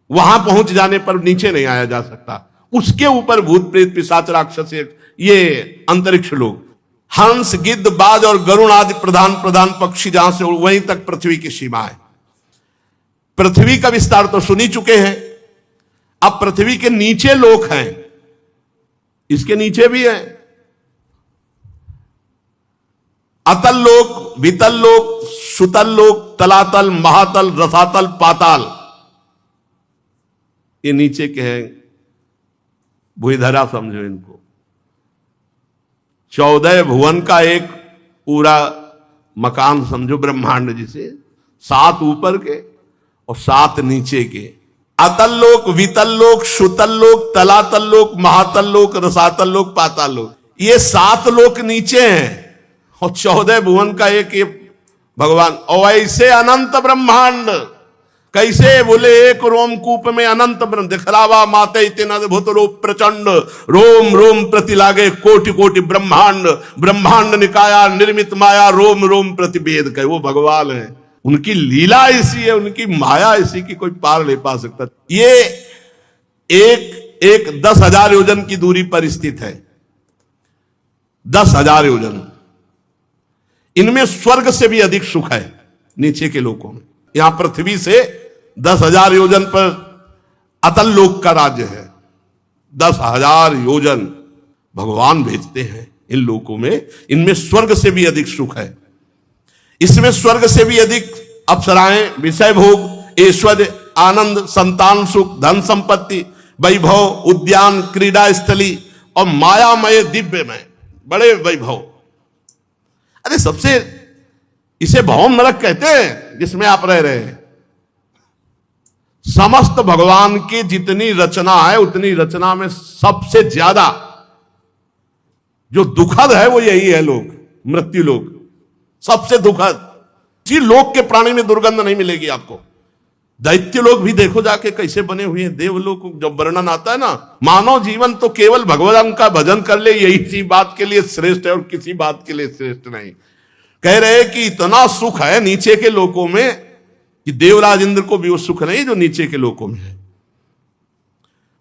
वहां पहुंच जाने पर नीचे नहीं आया जा सकता। उसके ऊपर भूत, प्रेत, पिशाच, राक्षस, ये अंतरिक्ष लोग। हंस, गिद्ध, बाज और गरुड़ आदि प्रधान प्रधान पक्षी जहां से वहीं तक पृथ्वी की सीमा है। पृथ्वी का विस्तार तो सुनी चुके हैं। अब पृथ्वी के नीचे लोक हैं, इसके नीचे भी है अतल लोक, वितल लोक, सुतल लोक, तलातल, महातल, रसातल, पाताल, ये नीचे के हैं। भूधरा समझो इनको। 14 भुवन का एक पूरा मकान समझो ब्रह्मांड, जिसे 7 ऊपर के और 7 नीचे के। अतल लोक, वितल लोक, सुतल लोक, तलातल लोक, महातल लोक, रसातल लोक, पाताल लोक, ये 7 लोक नीचे हैं और 14 भुवन का एक ये भगवान। और ऐसे अनंत ब्रह्मांड कैसे, बोले एक रोमकूप में अनंत ब्रह्म दिखलावा माते इतना भूत रूप प्रचंड, रोम रोम प्रति लागे कोटि कोटि ब्रह्मांड, ब्रह्मांड निकाया निर्मित माया, रोम रोम प्रतिभेद कहे। वो भगवान है, उनकी लीला ऐसी है, उनकी माया ऐसी कि कोई पार नहीं पा सकता। ये एक 10,000 योजन की दूरी पर स्थित है। 10,000 योजन। इनमें स्वर्ग से भी अधिक सुख है नीचे के लोकों में। यहां पृथ्वी से 10,000 योजन पर अतल लोक का राज्य है। 10,000 योजन भगवान भेजते हैं इन लोकों में। इनमें स्वर्ग से भी अधिक सुख है। इसमें स्वर्ग से भी अधिक अप्सराएं, विषय भोग, ऐश्वर्य, आनंद, संतान सुख, धन संपत्ति, वैभव, उद्यान, क्रीड़ा स्थली और मायामय दिव्यमय बड़े वैभव। अरे सबसे इसे भवन नरक कहते हैं जिसमें आप रह रहे हैं। समस्त भगवान की जितनी रचना है उतनी रचना में सबसे ज्यादा जो दुखद है वो यही है लोक, मृत्यु लोक सबसे दुखद। जी लोक के प्राणी में दुर्गंध नहीं मिलेगी आपको। दैत्य लोग भी देखो जाके कैसे बने हुए हैं। देवलोक जब वर्णन आता है ना, मानव जीवन तो केवल भगवान का भजन कर ले यही सी बात के लिए श्रेष्ठ है और किसी बात के लिए श्रेष्ठ नहीं। कह रहे कि इतना सुख है नीचे के लोकों में कि देवराज इंद्र को भी वो सुख नहीं जो नीचे के लोकों में है।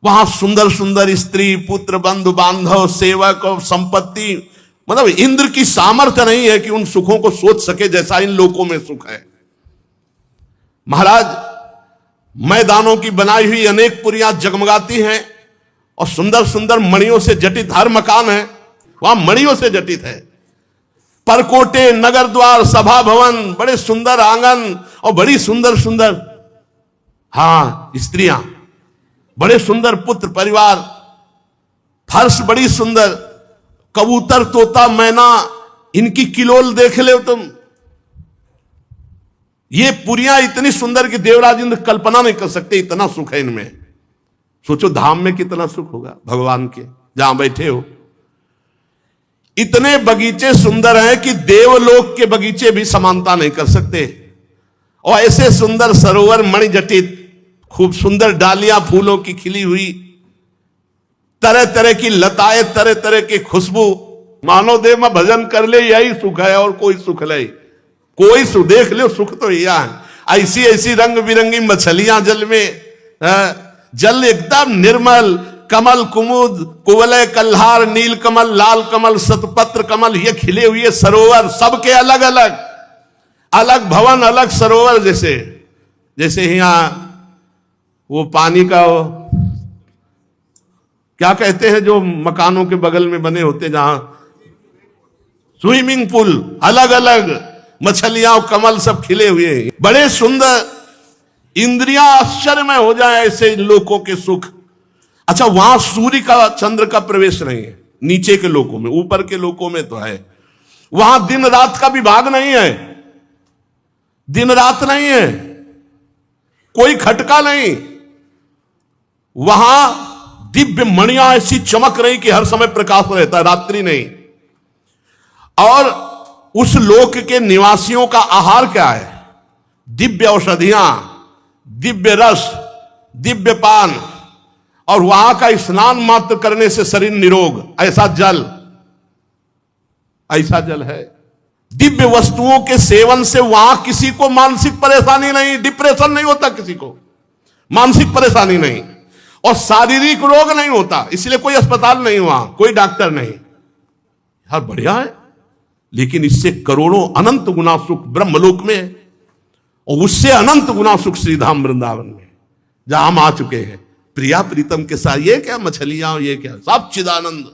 वहां सुंदर सुंदर स्त्री, पुत्र, बंधु बांधव, सेवक और संपत्ति, मतलब इंद्र की सामर्थ्य नहीं है कि उन सुखों को सोच सके जैसा इन लोकों में सुख है। महाराज मैदानों की बनाई हुई अनेक पुरियां जगमगाती हैं और सुंदर सुंदर मणियों से जटित हर मकान है वहां मणियों से जटित है। परकोटे, नगर द्वार, सभा भवन, बड़े सुंदर आंगन और बड़ी सुंदर सुंदर स्त्रियां, बड़े सुंदर पुत्र परिवार, फर्श बड़ी सुंदर, कबूतर, तोता, मैना, इनकी किलोल देख ले तुम। ये पुरियां इतनी सुंदर कि देवराज इंद्र कल्पना नहीं कर सकते, इतना सुख है इनमें। सोचो धाम में कितना सुख होगा भगवान के जहां बैठे हो। इतने बगीचे सुंदर हैं कि देवलोक के बगीचे भी समानता नहीं कर सकते। और ऐसे सुंदर सरोवर मणि जटित, खूब सुंदर डालियां फूलों की खिली हुई, तरह तरह की लताएं, तरह तरह की खुशबू। मानव देव में भजन कर ले यही सुख है और कोई सुख नहीं। कोई सुख देख लो सुख तो यह है। ऐसी ऐसी रंग बिरंगी मछलियां जल में, जल एकदम निर्मल, कमल, कुमुद, कुवलय, कल्हार, नील कमल, लाल कमल, शतपत्र कमल, ये खिले हुए सरोवर, सबके अलग अलग अलग भवन, अलग सरोवर। जैसे जैसे यहां वो पानी का क्या कहते हैं जो मकानों के बगल में बने होते जहां स्विमिंग पूल, अलग अलग मछलियां और कमल सब खिले हुए हैं, बड़े सुंदर। इंद्रियां आश्चर्य में हो जाए ऐसे लोकों के सुख। अच्छा वहां सूर्य का, चंद्र का प्रवेश नहीं है नीचे के लोकों में, ऊपर के लोकों में तो है। वहां दिन रात का विभाग नहीं है, दिन रात नहीं है, कोई खटका नहीं। वहां दिव्य मणियां ऐसी चमक रही कि हर समय प्रकाश रहता है, रात्रि नहीं। और उस लोक के निवासियों का आहार क्या है? दिव्य औषधियां, दिव्य रस, दिव्य पान, और वहां का स्नान मात्र करने से शरीर निरोग। ऐसा जल है। दिव्य वस्तुओं के सेवन से वहां किसी को मानसिक परेशानी नहीं, डिप्रेशन नहीं होता, किसी को मानसिक परेशानी नहीं, और शारीरिक रोग नहीं होता। इसलिए कोई अस्पताल नहीं, वहां कोई डॉक्टर नहीं। यार बढ़िया है। लेकिन इससे करोड़ों अनंत गुना सुख ब्रह्मलोक में है, और उससे अनंत गुना सुख श्रीधाम वृंदावन में जहां हम आ चुके हैं प्रिया प्रीतम के साथ। ये क्या मछलियां, ये क्या, सब चिदानंद।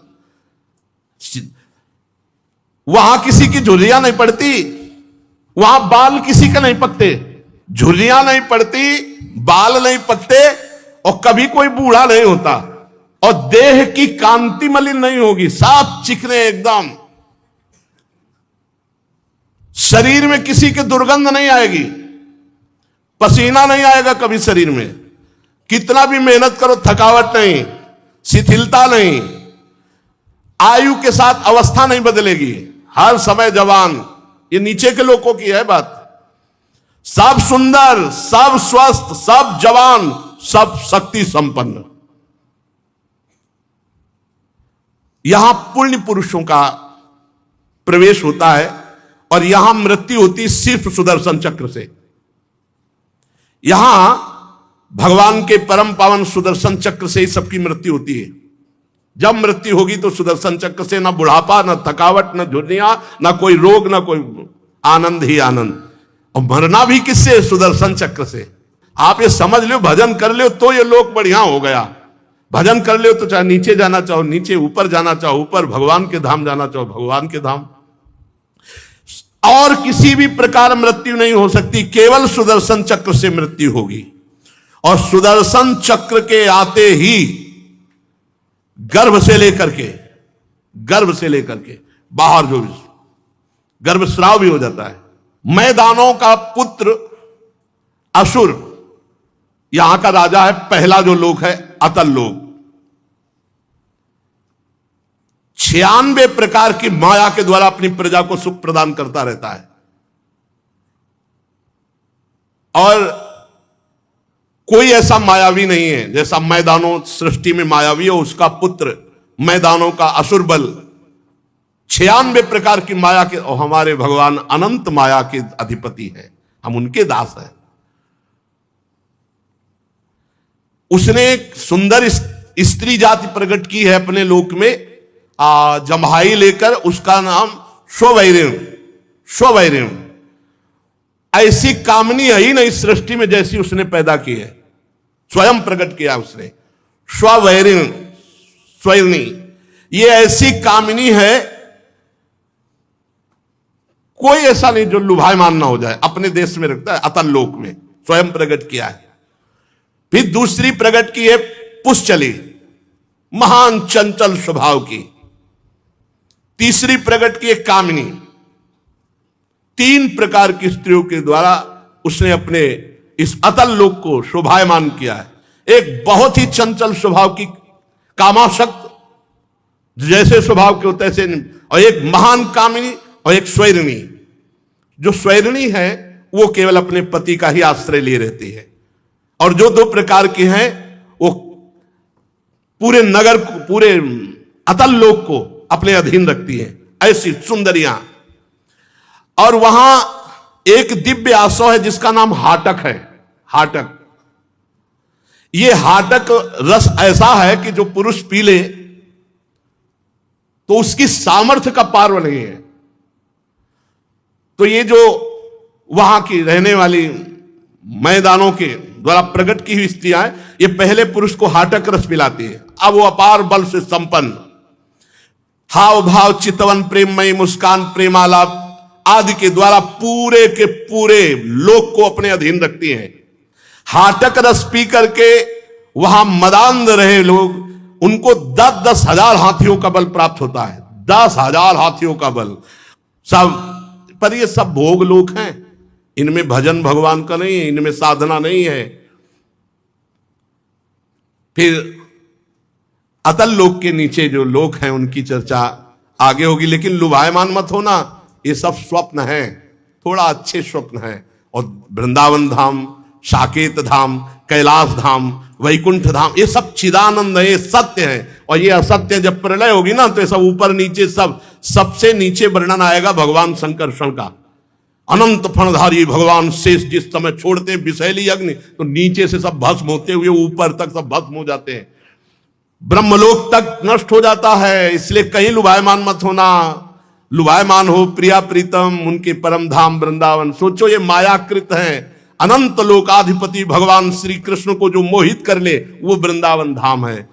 वहां किसी की झुर्रियां नहीं पड़ती, वहां बाल किसी का नहीं पकते, झुर्रियां नहीं पड़ती, बाल नहीं पकते, और कभी कोई बूढ़ा नहीं होता, और देह की कांति मलिन नहीं होगी, साफ चिकने एकदम। शरीर में किसी के दुर्गंध नहीं आएगी, पसीना नहीं आएगा कभी शरीर में, कितना भी मेहनत करो थकावट नहीं, शिथिलता नहीं, आयु के साथ अवस्था नहीं बदलेगी, हर समय जवान। ये नीचे के लोगों की है बात। सब सुंदर, सब स्वस्थ, सब जवान, सब शक्ति संपन्न। यहां पुण्य पुरुषों का प्रवेश होता है, और यहां मृत्यु होती सिर्फ सुदर्शन चक्र से। यहां भगवान के परम पावन सुदर्शन चक्र से ही सबकी मृत्यु होती है। जब मृत्यु होगी तो सुदर्शन चक्र से, ना बुढ़ापा, ना थकावट, ना झुर्रियां, ना कोई रोग, ना कोई, आनंद ही आनंद। और मरना भी किससे? सुदर्शन चक्र से। आप ये समझ लो, भजन कर लो तो ये लोक बढ़िया हो गया। भजन कर लो तो चाहे नीचे जाना चाहो नीचे, ऊपर जाना चाहो ऊपर, भगवान के धाम जाना चाहो भगवान के धाम। और किसी भी प्रकार मृत्यु नहीं हो सकती, केवल सुदर्शन चक्र से मृत्यु होगी। और सुदर्शन चक्र के आते ही गर्भ से लेकर के बाहर जो गर्भस्राव भी हो जाता है। मैदानों का पुत्र असुर यहां का राजा है। पहला जो लोक है अतल लोक। 96 प्रकार की माया के द्वारा अपनी प्रजा को सुख प्रदान करता रहता है। और कोई ऐसा मायावी नहीं है जैसा मैदानों सृष्टि में मायावी हो। उसका पुत्र मैदानों का असुर बल 96 प्रकार की माया के, और हमारे भगवान अनंत माया के अधिपति हैं, हम उनके दास हैं। उसने एक सुंदर स्त्री जाति प्रकट की है अपने लोक में, जम्हाई लेकर, उसका नाम स्ववैरिण। ऐसी कामनी है ही नहीं सृष्टि में जैसी उसने पैदा की है, स्वयं प्रकट किया उसने। स्वैरिणी ये ऐसी कामिनी है, कोई ऐसा नहीं जो लुभायमान ना हो जाए, अपने देश में रखता है। अतल लोक में स्वयं प्रकट किया है। फिर दूसरी प्रकट की है पुष्चली, महान चंचल स्वभाव की। तीसरी प्रकट की है कामिनी। 3 प्रकार की स्त्रियों के द्वारा उसने अपने इस अतल लोक को शोभायमान किया है। एक बहुत ही चंचल स्वभाव की कामाशक्त, जैसे स्वभाव के होते ऐसे, और एक महान कामिनी और एक स्वैरिणी। जो स्वैरिणी है वो केवल अपने पति का ही आश्रय लिए रहती है, और जो 2 प्रकार की हैं वो पूरे नगर को, पूरे अतल लोक को अपने अधीन रखती है, ऐसी सुंदरियां। और वहां एक दिव्य आसव है जिसका नाम हाटक है। हाटक, ये हाटक रस ऐसा है कि जो पुरुष पी ले तो उसकी सामर्थ्य का पार नहीं है। तो ये जो वहां की रहने वाली मैदानों के द्वारा प्रकट की हुई स्त्रियां, ये पहले पुरुष को हाटक रस पिलाती है। अब वो अपार बल से संपन्न, हाव भाव चितवन प्रेममयी मुस्कान प्रेमालाप आदि के द्वारा पूरे के पूरे लोक को अपने अधीन रखती हैं। हाटक रस पी करके वहां मदांध रहे लोग, उनको 10-10 हजार हाथियों का बल प्राप्त होता है। 10,000 हाथियों का बल सब। पर ये सब भोग लोक हैं, इनमें भजन भगवान का नहीं है, इनमें साधना नहीं है। फिर अतल लोक के नीचे जो लोक हैं उनकी चर्चा आगे होगी, लेकिन लुभायमान मत होना, ये सब स्वप्न है, थोड़ा अच्छे स्वप्न है। और वृंदावन धाम, साकेत धाम, कैलाश धाम, वैकुंठ धाम, ये सब चिदानंद है, ये सत्य है। और ये असत्य जब प्रलय होगी ना तो ये सब ऊपर नीचे सब, सबसे नीचे वर्णन आएगा भगवान संकर्षण का। अनंत फणधारी भगवान शेष जिस समय छोड़ते हैं विषैली अग्नि, तो नीचे से सब भस्म होते हुए ऊपर तक सब भस्म हो जाते हैं, ब्रह्मलोक तक नष्ट हो जाता है। इसलिए कहीं लुभायमान मत होना। लुभायमान हो प्रिया प्रीतम उनके परम धाम वृंदावन। सोचो ये मायाकृत है, अनंत लोकाधिपति भगवान श्री कृष्ण को जो मोहित कर ले वो वृंदावन धाम है।